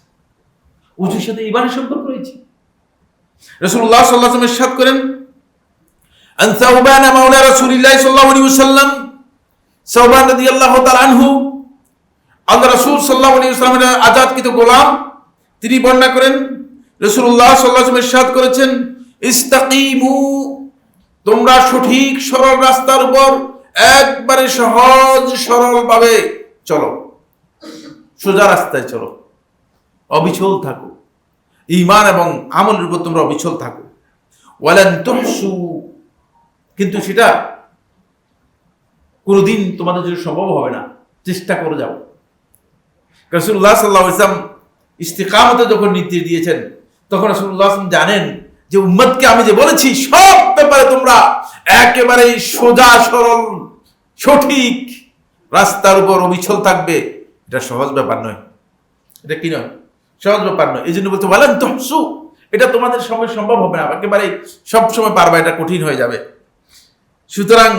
Speaker 1: উযুর সাথে ইমানের সম্পর্ক রয়েছে। রাসূলুল্লাহ সাল্লাল্লাহু আলাইহি ওয়াসাল্লাম ইরশাদ করেন, আন সাওবান মাওলা রাসূলিল্লাহ সাল্লাল্লাহু আলাইহি ওয়াসাল্লাম, সাওবান রাদিয়াল্লাহু তাআলা আনহু, আল্লাহ রাসূল সাল্লাল্লাহু আলাইহি ওয়াসাল্লামের আজাদকৃত গোলাম, তিনি বর্ণনা করেন রাসূলুল্লাহ সাল্লাল্লাহু আলাইহি ওয়াসাল্লাম ইরশাদ করেছেন, ইস্তাকিমু, তোমরা সঠিক সরল রাস্তার উপর একবারে সহজ সরল ভাবে চলো, সোজা রাস্তায় চলো, অবিচল থাকো, ঈমান এবং আমলের উপর তোমরা অবিচল থাকো। ওয়ালান তুহসু, কিন্তু সেটা কোনোদিন তোমাদের জন্য সম্ভব হবে না, চেষ্টা করে যাও। রাসূলুল্লাহ সাল্লাল্লাহু আলাইহি ওয়াসাল্লাম ইস্তিকামতে যখন নির্দেশ দিয়েছেন, তখন রাসূলুল্লাহ সাল্লাল্লাহু আলাইহি ওয়াসাল্লাম জানেন যে উম্মতকে আমি যে বলেছি সব ব্যাপারে তোমরা একেবারে সোজা সরল সঠিক রাস্তার উপর অবিচল থাকবে, এটা সহজ ব্যাপার নয়। এটা কি নয়? সহজ ব্যাপার নয়। এই জন্য বলতে বলেন তুহসু, এটা তোমাদের সময় সম্ভব হবে না, একেবারে সব সময় পারবা, এটা কঠিন হয়ে যাবে। সুতরাং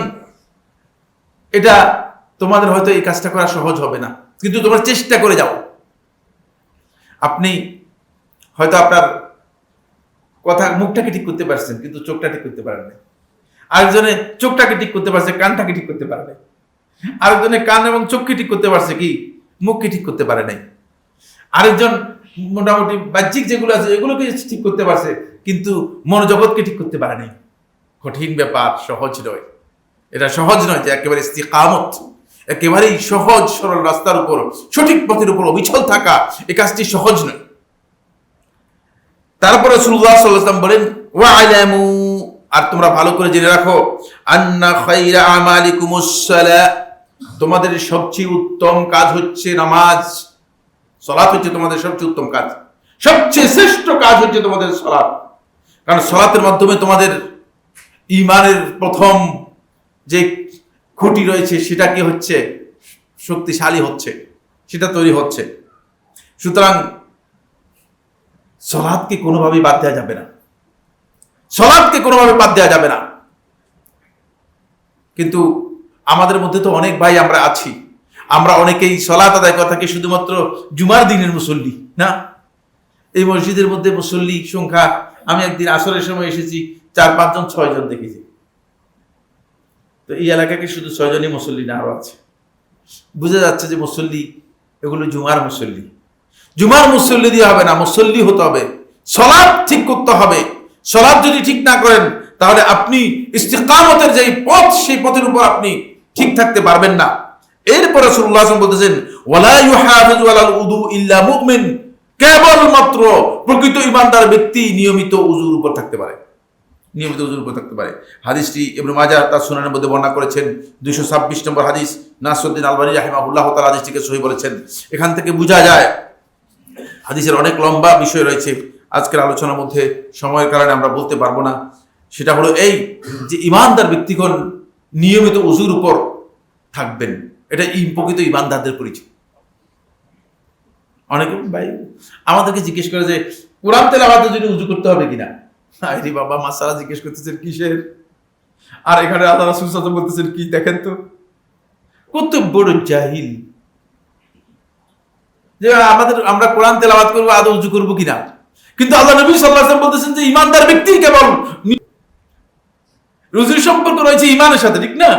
Speaker 1: এটা তোমাদের হয়তো এই কাজটা করা সহজ হবে না, কিন্তু তোমরা চেষ্টা করে যাও। আপনি হয়তো আপনার কথা মুখটাকে ঠিক করতে পারছেন, কিন্তু চোখটা ঠিক করতে পারেন না। আরেকজনে চোখটাকে ঠিক করতে পারছে, কানটাকে ঠিক করতে পারে নাই। আরেকজনে কান এবং চোখকে ঠিক করতে পারছে, কি মুখকে ঠিক করতে পারে নাই। আরেকজন মোটামুটি বাহ্যিক যেগুলো আছে এগুলোকে ঠিক করতে পারছে, কিন্তু মনোজগৎকে ঠিক করতে পারে নাই। কঠিন ব্যাপার, সহজ নয়। এটা সহজ নয় যে একেবারে ইস্তিকামত, একেবারেই সহজ সরল রাস্তার উপর সঠিক পথের উপর অবিচল থাকা, এই কাজটি সহজ নয়। তারপরে রাসূলুল্লাহ সাল্লাল্লাহু আলাইহি ওয়াসাল্লাম বলেন, ওয়া'লামু, আর তোমরা ভালো করে জেনে রাখো, আন্না খায়রা আমালিকুমুস সালাহ, তোমাদের সবচেয়ে উত্তম কাজ হচ্ছে নামাজ। সালাত হচ্ছে তোমাদের সবচেয়ে উত্তম কাজ, সবচেয়ে শ্রেষ্ঠ কাজ হচ্ছে তোমাদের সালাত। কারণ সালাতের মাধ্যমে তোমাদের ঈমানের প্রথম যে খুঁটি রয়েছে সেটা কি হচ্ছে? শক্তিশালী হচ্ছে, সেটা তৈরি হচ্ছে। সুতরাং সালাতকে কোনোভাবেই বাদ দেওয়া যাবে না, সালাতকে কোনোভাবে বাদ দেওয়া যাবে না। কিন্তু আমাদের মধ্যে তো অনেক ভাই আমরা আছি, আমরা অনেকেই সালাত আদায় করে থাকি শুধুমাত্র জুমার দিনের মুসল্লি না। এই মসজিদের মধ্যে মুসল্লি সংখ্যা, আমি একদিন আসরের সময় এসেছি, 4-5 জন 6 জন দেখেছি। তো এই এলাকাকে শুধু 6 জনই মুসল্লি না, আরো আছে। বুঝা যাচ্ছে যে মুসল্লি এগুলো জুমার মুসল্লি। জুমার মুসল্লি দিয়ে হবে না, মুসল্লি হতে হবে, সালাত ঠিক করতে হবে। সালাত যদি ঠিক না করেন তাহলে আপনি ইস্তিকামতের যে পথ, সেই পথের উপর আপনি ঠিক থাকতে পারবেন না। এরপর রাসূলুল্লাহ সাল্লাল্লাহু আলাইহি ওয়াসাল্লাম বলতেছেন, ওয়ালা ইউহাফিজু আলাল উযু ইল্লা মুমিন, কেবলমাত্র প্রকৃত ঈমানদার ব্যক্তি নিয়মিত উযুর উপর থাকতে পারে, নিয়মিত উযুর উপর থাকতে পারে। হাদিসটি ইবনে মাজাহ তার সুনানের মধ্যে বর্ণনা করেছেন, 226 নম্বর হাদিস। নাসরুদ্দিন আলবানী রাহিমাহুল্লাহ তাআলা হাদিসটিকে সহিহ বলেছেন। এখান থেকে বোঝা যায় হাদিসের অনেক লম্বা বিষয় রয়েছে, আজকের আলোচনার মধ্যে সময়ের কারণে আমরা বলতে পারবো না। সেটা হলো এই যে ঈমানদার ব্যক্তিগণ নিয়মিত উযুর উপর থাকবেন, এটা প্রকৃত ঈমানদারদের পরিচয়। অনেকে ভাই আমাদেরকে জিজ্ঞেস করে যে কোরআন তেলাওয়াতের জন্য উযু করতে হবে কিনা। আরে বাবা, মাসালা জিজ্ঞেস করতেছেন কিসের? আর এখানে আল্লাহ রাসূল সাল্লাল্লাহু আলাইহি ওয়াসাল্লাম বলতেছেন কি, দেখেন তো কত বড় জাহিল যে আমরা কোরআন তেলাওয়াত করবো, আদৌ উযু করবো কিনা। কিন্তু আল্লাহ নবী সাল্লাল্লাহু আলাইহি ওয়াসাল্লাম বলতেছেন যে ঈমানদার ব্যক্তি কেবল উযুর সম্পর্ক রয়েছে ঈমানের সাথে, ঠিক না?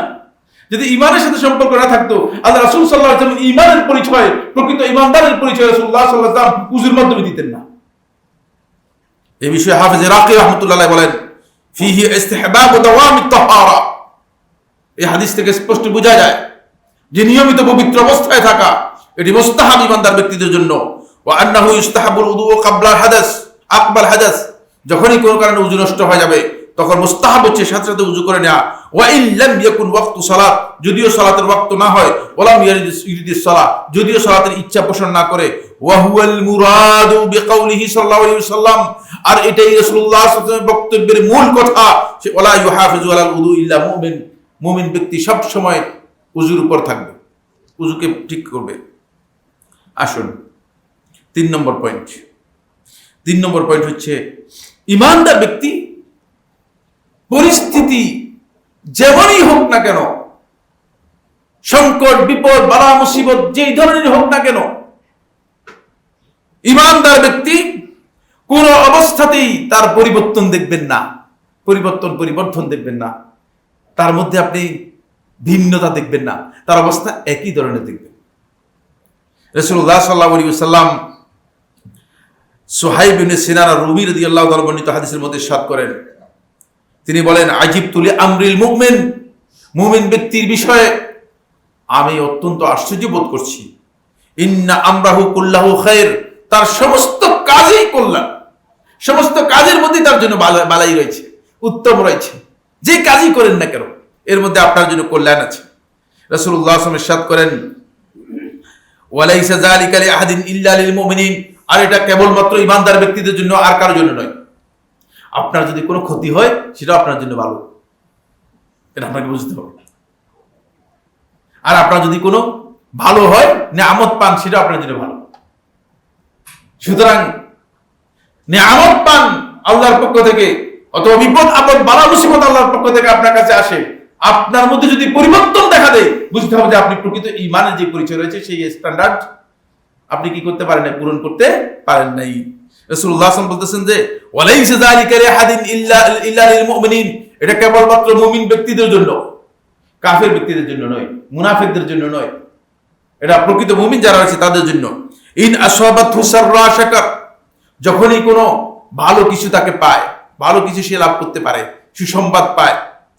Speaker 1: যদি ঈমানের সাথে সম্পর্ক না থাকতো, আল্লাহ রাসূল সাল্লাল্লাহু আলাইহি ওয়াসাল্লাম ঈমানের পরিচয়, প্রকৃত ঈমানদারের পরিচয় রাসূলুল্লাহ সাল্লাল্লাহু আলাইহি ওয়াসাল্লাম উযুর মাধ্যমে দিতেন না। এই বিষয়ে হাফেজ ইরাকি রাহমাতুল্লাহ আলাইহি বলেন, ফিহি ইস্তিহবাব দাওয়ামিত তাহারা, এই হাদিস থেকে স্পষ্ট বোঝা যায় যে নিয়মিত পবিত্র অবস্থায় থাকা এটি মুস্তাহাব ঈমানদার ব্যক্তিদের জন্য। ওয়া আন্নাহু ইস্তাহাবুল উযু ক্বাবলা হাদাস আকবাল হাদাস, যখনই কোনো কারণে উযু নষ্ট হয়ে যাবে তখন মুস্তাহাব হচ্ছে সাথে সাথে উযু করে নেওয়া। ওয়া ইন লাম ইয়াকুন ওয়াক্তু সালাত, যদিও সালাতের ওয়াক্ত না হয়, ওয়ালাম ইউরিদিস সালাত, যদিও সালাতের ইচ্ছা পোষণ না করে, ওয়া হুয়াল মুরাদু বিকাউলিহি সাল্লাল্লাহু আলাইহি ওয়াসাল্লাম, আর এটাই রাসূলুল্লাহ সাল্লাল্লাহু আলাইহি ওয়াসাল্লামের বক্তব্যের মূল কথা, ওয়ালা ইউহাফিজু আলাল উযু ইল্লা মুমিন, মুমিন ব্যক্তি সব সময় উযুর উপর থাকবে, উযুকে ঠিক করবে। আসুন 3 নম্বর পয়েন্ট হচ্ছে ঈমানদার ব্যক্তি পরিস্থিতি যেমনই হোক না কেন, সংকট বিপদ বালা মুসিবত যেই ধরনের হোক না কেন, ঈমানদার ব্যক্তি কোন অবস্থাতেই তার পরিবর্তন দেখবেন না, পরিবর্তন দেখবেন না, তার মধ্যে আপনি ভিন্নতা দেখবেন না, তার অবস্থা একই ধরনের দেখবেন। রাসূলুল্লাহ সাল্লাল্লাহু আলাইহি ওয়াসাল্লাম সুহাইব ইবনে সিনান রুমি রাদিয়াল্লাহু তাআলা বর্ণিত হাদিসের মধ্যে ইরশাদ করেন, তিনি বলেন, আজিবতু লি আমরিল মুমিন, মুমিন ব্যক্তির বিষয়ে আমি অত্যন্ত আশ্চর্য বোধ করছি। ইন্না আমরাহু কুল্লাহু খায়র, তার সমস্ত কাজই কল্যাণ, সমস্ত কাজের মধ্যে তার জন্য বালাই রয়েছে, উত্তম রয়েছে। যে কাজই করেন না কেন এর মধ্যে আপনার জন্য কল্যাণ আছে। রাসূলুল্লাহ সাল্লাল্লাহু আলাইহি ওয়াসাল্লাম ইরশাদ করেন, ওয়ালাইসা যালিকা লিআহাদিন ইল্লা লিল মুমিনিন, আর এটা কেবলমাত্র ঈমানদার ব্যক্তিদের জন্য, আর কারোর জন্য নয়। আপনার যদি কোনো ক্ষতি হয় সেটা আপনার জন্য ভালো, এটা আপনাকে বুঝতে হবে। আর আপনার যদি কোনো ভালো হয়, নিয়ামত পান, সেটা আপনার জন্য ভালো। সুতরাং নিয়ামত পান আল্লাহর পক্ষ থেকে, অথবা বিপদ আপদ বালা মুসিবত আল্লাহর পক্ষ থেকে আপনার কাছে আসে, আপনার মধ্যে যদি পরিবর্তন দেখা দেয়, বুঝতে হবে যে আপনি প্রকৃত ঈমানের যে পরিচয় রয়েছে সেই স্ট্যান্ডার্ড আপনি কি করতে পারেন না, পূরণ করতে পারেন নাই। রাসূলুল্লাহ সাল্লাল্লাহু আলাইহি ওয়াসাল্লাম বলতেছেন যে ওয়ালাইসা যালিকা লিআহাদিন ইল্লা লিল মুমিনিন, এটা কেবলমাত্র মুমিন ব্যক্তিদের জন্য, কাফের ব্যক্তিদের জন্য নয়, মুনাফিকদের জন্য নয়, এটা প্রকৃত মুমিন যারা আছে তাদের জন্য। ইন আসাবাতহু সাররা শাকার, যখনই কোনো ভালো কিছু তাকে পায়, ভালো কিছু সে লাভ করতে পারে, সুসংবাদ পায়,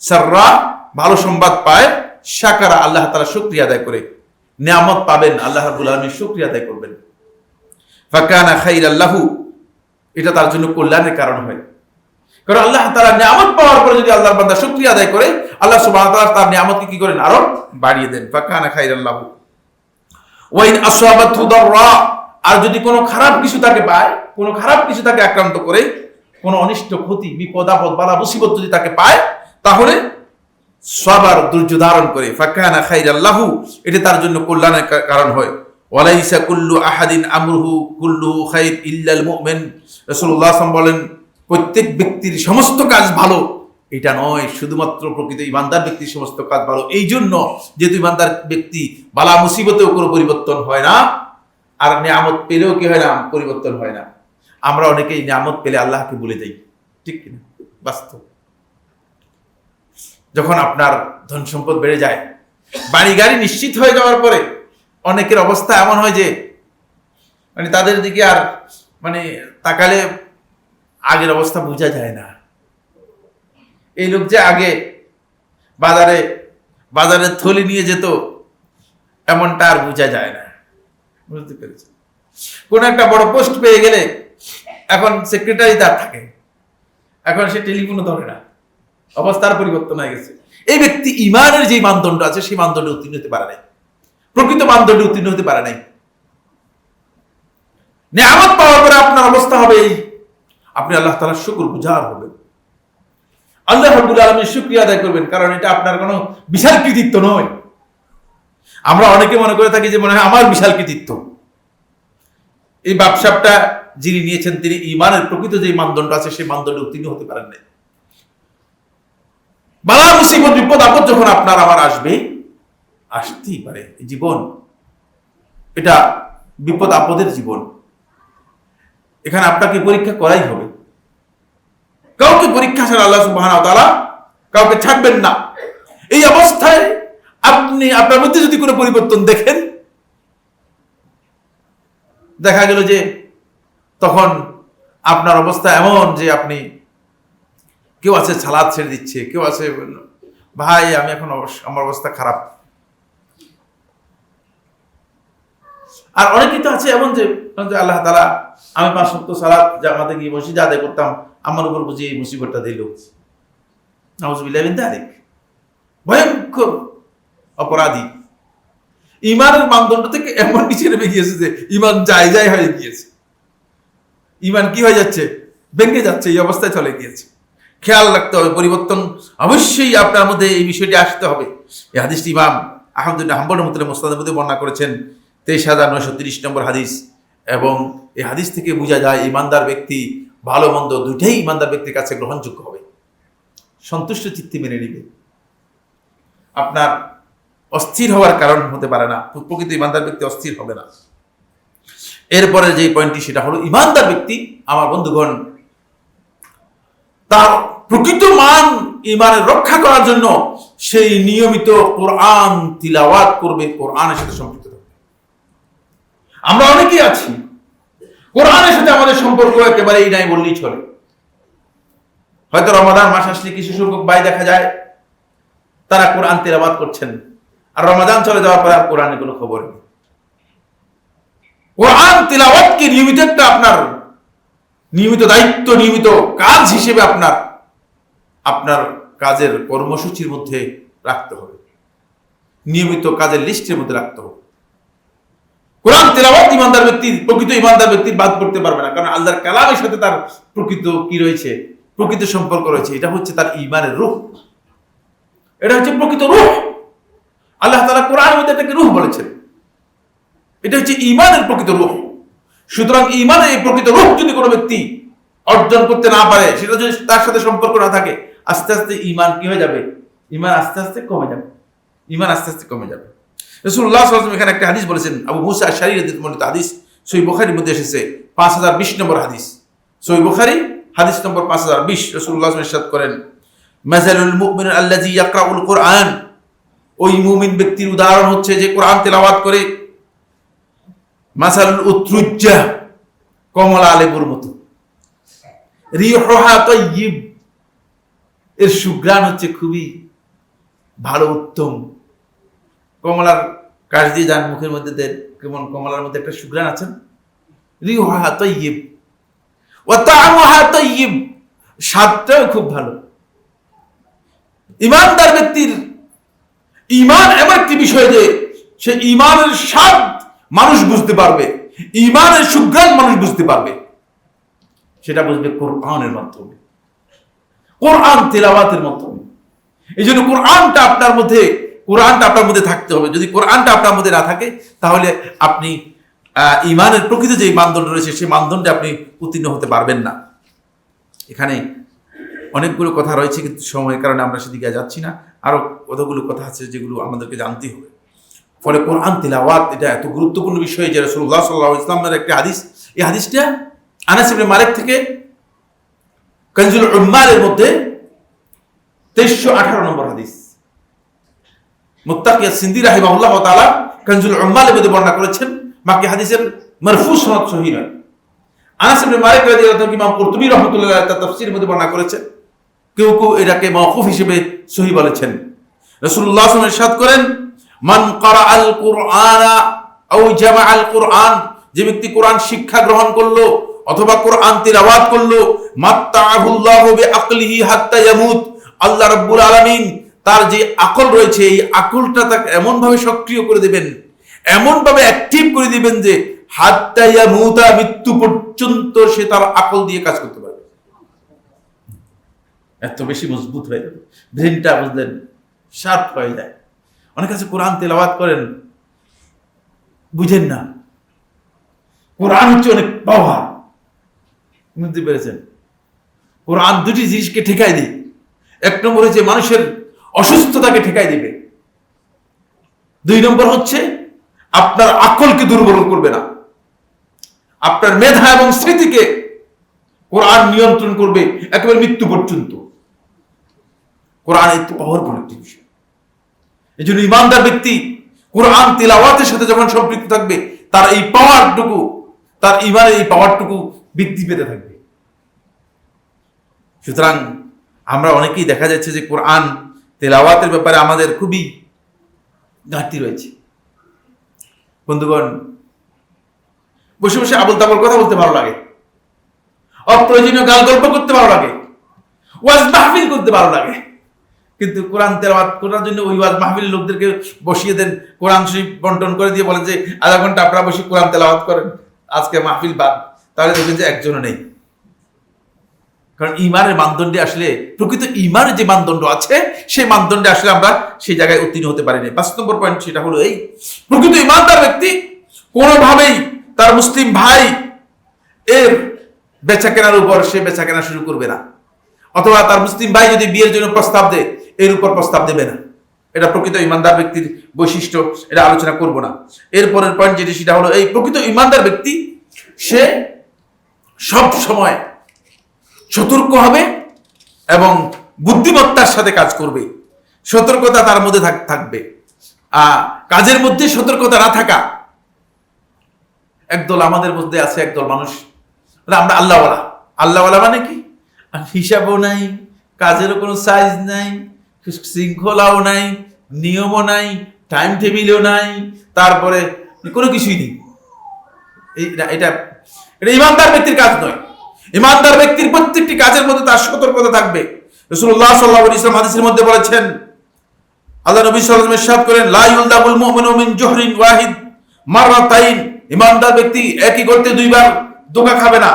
Speaker 1: সাররা ভালো সংবাদ পায়, শাকারা আল্লাহ তাআলা শুকরিয়া আদায় করে, নিয়ামত পাবেন আল্লাহ রাব্বুল আলামিন শুকরিয়া আদায় করবেন। ফাকানা খাইরাল লাহু, এটা তার জন্য কল্যাণের কারণ হয়। কারণ আল্লাহ তাআলা নিয়ামত পাওয়ার পরে যদি আল্লাহর বান্দা শুকরিয়া আদায় করে, আল্লাহ সুবহানাহু ওয়া তাআলা তার নিয়ামতকে কি করেন, আরো বাড়িয়ে দেন। ফাকানা খাইরাল লাহু। ওয়া ইন আসাবাতহু দাররা, আর যদি কোনো খারাপ কিছু তাকে পায়, কোনো খারাপ কিছু তাকে আক্রান্ত করে, কোনো অনিষ্ট ক্ষতি বিপদ আপদ বালা মুসিবত যদি তাকে পায়, তাহলে সবার ধৈর্য ধারণ করে, ফাকানা খাইরাল লাহু, এটা তার জন্য কল্যাণের কারণ হয়। ওয়ালাইসা কুল্লু আহাদিন আমরুহু কুল্লুহু খাইর ইল্লাল মুমিন, রাসূলুল্লাহ সাল্লাল্লাহু আলাইহি ওয়াসাল্লাম বলেন, প্রত্যেক ব্যক্তির সমস্ত কাজ ভালো এটা নয়, শুধুমাত্র প্রকৃত ঈমানদার ব্যক্তির সমস্ত কাজ ভালো। এই জন্য যেহেতু ঈমানদার ব্যক্তি বালা মুসিবতেও কোনো পরিবর্তন হয় না, আর নিয়ামত পেলেও কি হয় না, পরিবর্তন হয় না। আমরা অনেকেই নিয়ামত পেলে আল্লাহকে ভুলে যাই, ঠিক কিনা? বাস্তব। যখন আপনার ধন সম্পদ বেড়ে যায়, বাড়ি গাড়ি নিশ্চিত হয়ে যাওয়ার পরে অনেকের অবস্থা এমন হয় যে মানে তাদের দিকে আর মানে তাকালে আগের অবস্থা বোঝা যায় না। এই লোক যে আগে বাজারে থলি নিয়ে যেত, এমনটা আর বোঝা যায় না। বুঝতে পেরেছি? কোন একটা বড় পোস্ট পেয়ে গেলে এখন সেক্রেটারি তার থাকে, এখন সে টেলিফোনও ধরে না, অবস্থার পরিবর্তন হয়ে গেছে। এই ব্যক্তি ঈমানের যে মানদণ্ড আছে সেই মানদণ্ডে উত্তীর্ণ হতে পারে নাই, প্রকৃত মানদণ্ডে উত্তীর্ণ হতে পারে নাই। নিয়ামত পাওয়ার পরে আপনার অবস্থা হবে এই, আপনি আল্লাহ তাআলার শুকর গুজার হবেন, আল্লাহ রাব্বুল আলামিনের শুকরিয়া আদায় করবেন, কারণ এটা আপনার কোনো বিশাল কৃতিত্ব নয়। আমরা অনেকে মনে করে থাকি যে মনে হয় আমার বিশাল কৃতিত্ব। এই ব্যবসাটা যিনি নিয়েছেন তিনি ঈমানের প্রকৃত যে মানদণ্ড আছে সেই মানদণ্ডে উত্তীর্ণ হতে পারেন নাই। বালা মুসিবত বিপদ আপদ যখন আপনার আমার আসবে, আসতেই পারে, জীবন এটা বিপদ আপদের জীবন, এখানে আপনাকে পরীক্ষা করাই হবে। কাউকে পরীক্ষা ছাড়া আল্লাহ সুবহানাহু ওয়া তাআলা কাউকে ছাড়বেন না। এই অবস্থায় আপনি আপনার মধ্যে যদি কোনো পরিবর্তন দেখেন, দেখা গেল যে তখন আপনার অবস্থা এমন যে আপনি, কেউ আছে সালাদ ছেড়ে দিচ্ছে, কেউ আছে ভাই আমি এখন আমার অবস্থা খারাপ, আর অনেকেই তো আছে এমন যে আল্লাহ তাআলা আমি 5 ওয়াক্ত সালাত জামাতে গিয়ে মসজিদে আদায় করতাম, আমার উপর বুঝি এই মুসিবতটা দিল। নাউযুবিল্লাহি মিন যালিক, ভয়ঙ্কর অপরাধী। ইমানের মানদণ্ড থেকে এমন নিচে নেমে গিয়েছে যে ইমান যায় হয়ে গিয়েছে। ইমান কি হয়ে যাচ্ছে? ভেঙে যাচ্ছে, এই অবস্থায় চলে গিয়েছে। খেয়াল রাখতে হবে, পরিবর্তন অবশ্যই আপনার মধ্যে এই বিষয়টি আসতে হবে। এই হাদিসটি ইমাম আহমদুল্লাহ হাম্বল রহমতুল্লাহ মুসনাদের মধ্যে বর্ণনা করেছেন, 23,930 নম্বর হাদিস। এবং এই হাদিস থেকে বোঝা যায় ইমানদার ব্যক্তি ভালো মন্দ দুইটাই ইমানদার ব্যক্তির কাছে গ্রহণযোগ্য হবে, সন্তুষ্ট চিত্তে মেনে নিবে। আপনার অস্থির হওয়ার কারণ হতে পারে না, প্রকৃত ইমানদার ব্যক্তি অস্থির হবে না। এরপরে যে পয়েন্টটি সেটা হলো, ইমানদার ব্যক্তি আমার বন্ধুগণ তার প্রকৃত মান ইমানের রক্ষা করার জন্য সেই নিয়মিত কোরআন তিলাওয়াত করবে, কোরআনের সাথে সম্পৃক্ত থাকবে। আমরা অনেকেই আছি কোরআনের সাথে আমাদের সম্পর্ক একেবারেই নাই বললেই চলে। হয়তো রমাদান মাস আসলে কিছু সংখ্যক ভাই দেখা যায় তারা কোরআন তিলাওয়াত করছেন, আর রমাদান চলে যাওয়ার পরে আর কোরআনের কোনো খবর নেই। কোরআন তিলাওয়াতকে নিয়মিত একটা আপনার নিয়মিত দায়িত্ব, নিয়মিত কাজ হিসেবে আপনার কাজের কর্মসূচির মধ্যে রাখতে হবে, নিয়মিত কাজের লিস্টের মধ্যে রাখতে হবে। কোরআন তিলাওয়াত ইমানদার ব্যক্তির, প্রকৃত ইমানদার ব্যক্তির বাদ করতে পারবে না, কারণ আল্লাহর কালামের সাথে তার প্রকৃত কি রয়েছে, প্রকৃত সম্পর্ক রয়েছে। এটা হচ্ছে তার ঈমানের রূহ, এটা হচ্ছে প্রকৃত রূহ। আল্লাহ তাআলা কোরআনের মধ্যে এটাকে রূহ বলেছেন, এটা হচ্ছে ঈমানের প্রকৃত রূহ। সুতরাং ঈমানের এই প্রকৃত রূহ যদি কোনো ব্যক্তি অর্জন করতে না পারে, সেটা যদি তার সাথে সম্পর্ক না থাকে, আস্তে আস্তে ঈমান কি হয়ে যাবে? ঈমান আস্তে আস্তে কমে যাবে, ঈমান আস্তে আস্তে কমে যাবে। রাসূলুল্লাহ সাল্লাল্লাহু আলাইহি ওয়াসাল্লাম এখানে একটা হাদিস বলেছেন, আবু মুসা আশআরী রাদিয়াল্লাহু আনহু হাদিস, সহিহ বুখারীর মধ্যে এসেছে 5020 নম্বর হাদিস, সহিহ বুখারী হাদিস নম্বর 5020। রাসূলুল্লাহ সাল্লাল্লাহু আলাইহি ওয়াসাল্লাম ইরশাদ করেন, মাসালুল মুমিন আল্লাযী ইয়াকরাউল কুরআন, ওই মুমিন ব্যক্তির উদাহরণ হচ্ছে যে কোরআন তেলাওয়াত করে, মাসালুল উতরুজ্জা, কমলা লেবুর মতো, রিহুহা তাইয়্যিব, এর সুঘ্রাণ হচ্ছে খুবই ভালো, উত্তম। কমলার কাশ দিয়ে যান মুখের মধ্যে দেন, কেমন কমলার মধ্যে একটা সুঘ্রাণ আছে। রিহুহা তাইয়্যিব ওয়া তা'মুহা তাইয়্যিব, স্বাদটাও খুব ভালো। ইমানদার ব্যক্তির ঈমান এমন একটি বিষয় যে সে ঈমানের স্বাদ মানুষ বুঝতে পারবে, ঈমানের সুঘ্রাণ মানুষ বুঝতে পারবে, সেটা বুঝবে কোরআনের মাধ্যমে, কোরআন তিলাওয়াতের মাধ্যমে। এই জন্য কোরআনটা আপনার মধ্যে থাকতে হবে। যদি কোরআনটা আপনার মধ্যে না থাকে, তাহলে আপনি ঈমানের প্রকৃত যে মানদণ্ড রয়েছে সেই মানদণ্ডে আপনি উত্তীর্ণ হতে পারবেন না। এখানে অনেকগুলো কথা রয়েছে, কিন্তু সময়ের কারণে আমরা সেদিকে যাচ্ছি না। আরো কতগুলো কথা আছে যেগুলো আমাদেরকে জানতেই হবে। ফলে কোরআন তিলাওয়াত এটা এত গুরুত্বপূর্ণ বিষয় যে রাসূলুল্লাহ সাল্লাল্লাহু আলাইহি ওয়াসাল্লামের একটা হাদিস, এই হাদিসটা আনাস ইবনে মালিক থেকে, কানজুল উম্মালের মধ্যে 2318 নম্বর হাদিস। মুত্তাকি সিন্দি রাহিমাহুল্লাহ তাআলা কানজুল উম্মালের মধ্যে বর্ণনা করেছেন, বাকি হাদিসের মারফু সনদ সহিহ নয়। আনাস ইবনে মালিক রাদিয়াল্লাহু আনহু ইমাম কুরতুবী রাহমাতুল্লাহ আলাইহি তার তাফসীরের মধ্যে বর্ণনা করেছেন, কেউ কেউ এটাকে মাওকুফ হিসেবে সহিহ বলেছেন। রাসূলুল্লাহ সাল্লাল্লাহু আলাইহি ওয়াসাল্লাম ইরশাদ করেন, মান ক্বারাআল কুরআনা আও জামাআল কুরআন, যে ব্যক্তি কোরআন শিক্ষা গ্রহণ করলো অথবা কোরআন তিলাওয়াত করলো, মাত্তাআহুল্লাহু বিআকলিহি হাত্তা ইয়ামুত, আল্লাহ রাব্বুল আলামিন তার যে আকল রয়েছে এই আকলটা তাকে এমন ভাবে সক্রিয় করে দিবেন, এমন ভাবে অ্যাক্টিভ করে দিবেন যে হাত্তা ইয়ামুতা, মৃত্যু পর্যন্ত সে তার আকল দিয়ে কাজ করতে পারবে। এত বেশি মজবুত হয়ে যাবে, ব্রেনটা বুঝলেন শার্প হয়ে যায়। অনেক আছে কোরআন তেলাওয়াত করেন, বুঝেন না কোরআন হচ্ছে অনেক পাওয়ার, বুঝতে পেরেছেন? কোরআন দুটি জিনিসকে ঠেকাই দিই। এক নম্বর হচ্ছে মানুষের অসুস্থতাকে ঠেকাই দিবে, দুই নম্বর হচ্ছে আপনার আকলকে দুর্বল করবে না, আপনার মেধা এবং স্মৃতিকে কোরআন নিয়ন্ত্রণ করবে একেবারে মৃত্যু পর্যন্ত। কোরআন একটু পাওয়ারফুল একটি বিষয়। এই জন্য ইমানদার ব্যক্তি কোরআন তিলাওয়াতের সাথে যখন সম্পৃক্ত থাকবে, তার এই পাওয়ারটুকু, তার ইমানের এই পাওয়ারটুকু বৃদ্ধি পেতে থাকবে। সুতরাং আমরা অনেকেই দেখা যাচ্ছে যে কোরআন তেলাওয়াতের ব্যাপারে আমাদের খুবই ঘাটতি রয়েছে। বন্ধুগণ, বসে বসে আবল তাবল কথা বলতে ভালো লাগে, অপ্রয়োজনীয় গাল গল্প করতে ভালো লাগে, ওয়াজ মাহফিল করতে ভালো লাগে, কিন্তু কোরআন তেলাওয়াত করার জন্য ওই ওয়াজ মাহফিলের লোকদেরকে বসিয়ে দেন, কোরআন শরীফ বন্টন করে দিয়ে বলেন যে আধা ঘন্টা আপনারা বসে কোরআন তেলাওয়াত করেন, আজকে মাহফিল বাদ, তাহলে দেখবেন যে একজনও নেই। কারণ ইমানের মানদণ্ডে আসলে প্রকৃত ইমানের যে মানদণ্ড আছে সেই মানদণ্ডে আসলে আমরা সেই জায়গায় উত্তীর্ণ হতে পারি না। 5 নম্বর পয়েন্ট সেটা হলো এই, প্রকৃত ইমানদার ব্যক্তি কোনোভাবেই তার মুসলিম ভাই এর বেচা কেনার উপর সে বেচা কেনা শুরু করবে না, অথবা তার মুসলিম ভাই যদি বিয়ের জন্য প্রস্তাব দেয় এর উপর প্রস্তাব দেবে না। এটা প্রকৃত ইমানদার ব্যক্তির বৈশিষ্ট্য, এটা আলোচনা করব না। এরপরের পয়েন্ট যেটি সেটা হলো এই, প্রকৃত ইমানদার ব্যক্তি সে সব সময় সতর্ক হবে এবং বুদ্ধিমত্তার সাথে কাজ করবে, সতর্কতা তার মধ্যে থাকবে। কাজের মধ্যে সতর্কতা না থাকা, একদল আমাদের মধ্যে আছে একদল মানুষ, আমরা আল্লাহওয়ালা। আল্লাহওয়ালা মানে কি, হিসাবও নাই, কাজেরও কোনো সাইজ নাই, শৃঙ্খলাও নাই, নিয়মও নাই, টাইম টেবিলও নাই, তারপরে কোনো কিছুই নেই। এটা ইমানদার ব্যক্তির কাজ নয়। ইমানদার ব্যক্তির প্রত্যেকটি কাজের মধ্যে তার সতর্কতা থাকবে। রাসূলুল্লাহ সাল্লাল্লাহু আলাইহি ওয়াসাল্লাম হাদিসের মধ্যে বলেছেন, আল্লাহ নবী সাল্লাল্লাহু আলাইহি ওয়াসাল্লাম ইরশাদ করেন, লা ইউলদাবুল মুমিনু মিন জুহরিন ওয়াহিদ মাররাতাইন। ইমানদার ব্যক্তি একই গর্তে দুইবার ধোঁকা খাবে না,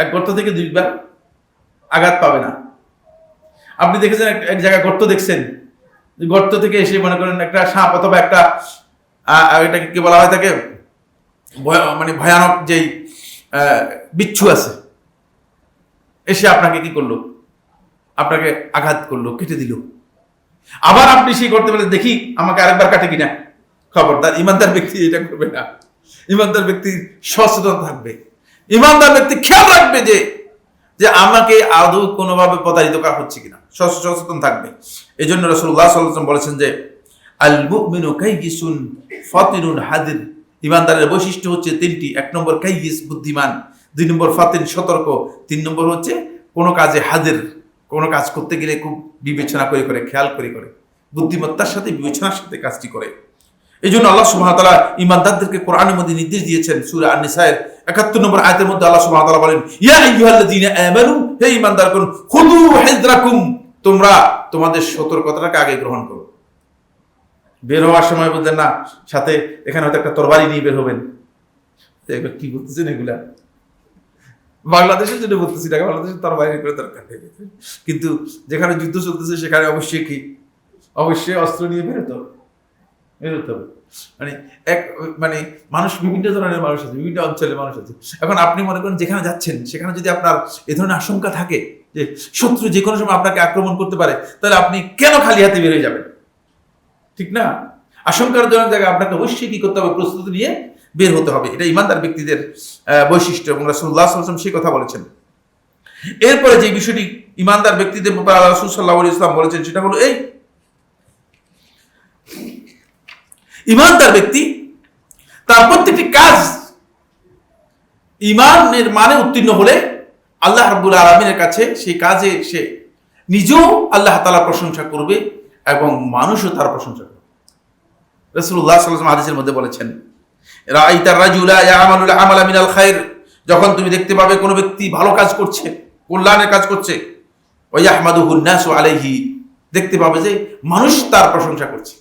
Speaker 1: এক গর্ত থেকে দুইবার আঘাত পাবে না। আপনি দেখেছেন এক জায়গায় গর্ত দেখছেন, গর্ত থেকে এসে মনে করেন একটা সাপ অথবা একটা এটাকে কি বলা হয় থাকে, মানে ভয়ানক যেই বিচ্ছু আছে, এসে আপনাকে কি করলো, আপনাকে আঘাত করলো, কেটে দিল। আবার আপনি সেই করতে বলে দেখি আমাকে আরেকবার কাটে কিনা। খবরদার, ইমানদার ব্যক্তি এটা করবে না। ইমানদার ব্যক্তি সচেতন থাকবে, ইমানদার ব্যক্তি খেয়াল রাখবে যে আমাকে আদৌ কোনোভাবে প্রতারিত করা হচ্ছে কিনা, সচেতন থাকবে। এই জন্য রাসূলুল্লাহ সাল্লাল্লাহু আলাইহি ওয়াসাল্লাম বলেছেন যে আল মুমিনু কাইয়িসুন ফাতিনুন হাদির। ইমানদারের বৈশিষ্ট্য হচ্ছে 3টি। 1 নম্বর কাইয়িস, বুদ্ধিমান; 2 নম্বর ফাতিন, সতর্ক; 3 নম্বর হচ্ছে কোনো কাজে হাজির, কোনো কাজ করতে গেলে খুব বিবেচনা করে খেয়াল করে বুদ্ধিমত্তার সাথে বিবেচনার সাথে কাজটি করে। এই জন্য আল্লাহ সুবহানাহু ওয়া তাআলা ইমানদারদেরকে কোরআনের মধ্যে নির্দেশ দিয়েছেন। সূরা আন-নিসায়ের 71 নম্বর আয়াতের মধ্যে আল্লাহ সুবহানাহু ওয়া তাআলা বলেন, ইয়া আইয়ুহাল্লাযীনা আমানু, হে ইমানদারগণ, খুযু হিযরাকুম, তোমরা তোমাদের সতর্কতাটাকে আগে গ্রহণ করো। বের হওয়ার সময় বলতেন না সাথে এখানে হয়তো একটা তরবারি নিয়ে বের হবেন। কি বলতেছেন এগুলা? বাংলাদেশের জন্য বলতেছি না, বাংলাদেশের তরবারি করে দরকার নেই, কিন্তু যেখানে যুদ্ধ চলতেছে সেখানে অবশ্যই অবশ্যই অস্ত্র নিয়ে বেরোতে হবে। মানে মানুষ বিভিন্ন ধরনের মানুষ আছে, বিভিন্ন অঞ্চলের মানুষ আছে। এখন আপনি মনে করেন যেখানে যাচ্ছেন সেখানে যদি আপনার এ ধরনের আশঙ্কা থাকে যে শত্রু যে কোনো সময় আপনাকে আক্রমণ করতে পারে, তাহলে আপনি কেন খালি হাতে বের হয়ে যাবেন? ঠিক না? আশঙ্কার জনক জায়গায় আপনাকে অবশ্যই কি করতে হবে, প্রস্তুতি নিয়ে বের হতে হবে। এটা ইমানদার ব্যক্তিদের বৈশিষ্ট্য এবং রাসূলুল্লাহ সাল্লাল্লাহু আলাইহি ওয়াসাল্লাম সেই কথা বলেছেন। এরপরে যে বিষয়টি ইমানদার ব্যক্তিদের ব্যাপারে আল্লাহ রাসূল সাল্লাল্লাহু আলাইহি ওয়াসাল্লাম বলেছেন সেটা হলো এই, ইমানদার ব্যক্তি তার প্রত্যেকটি কাজ ইমানের মানে উত্তীর্ণ হলে আল্লাহ রাব্বুল আলামিনের কাছে সেই কাজে সে নিজেও আল্লাহ তাআলা প্রশংসা করবে এবং মানুষও তার প্রশংসা করবে। রাসূলুল্লাহ সাল্লাল্লাহু আলাইহি ওয়াসাল্লাম হাদিসের মধ্যে বলেছেন, রাআইতার রাজুলা ইয়ামালুল আমালা মিনাল খায়র, যখন তুমি দেখতে পাবে কোনো ব্যক্তি ভালো কাজ করছে, কল্যাণের কাজ করছে, ওয়া ইয়াহমাদুহুন নাসু আলাইহি, দেখতে পাবে যে মানুষ তার প্রশংসা করছে,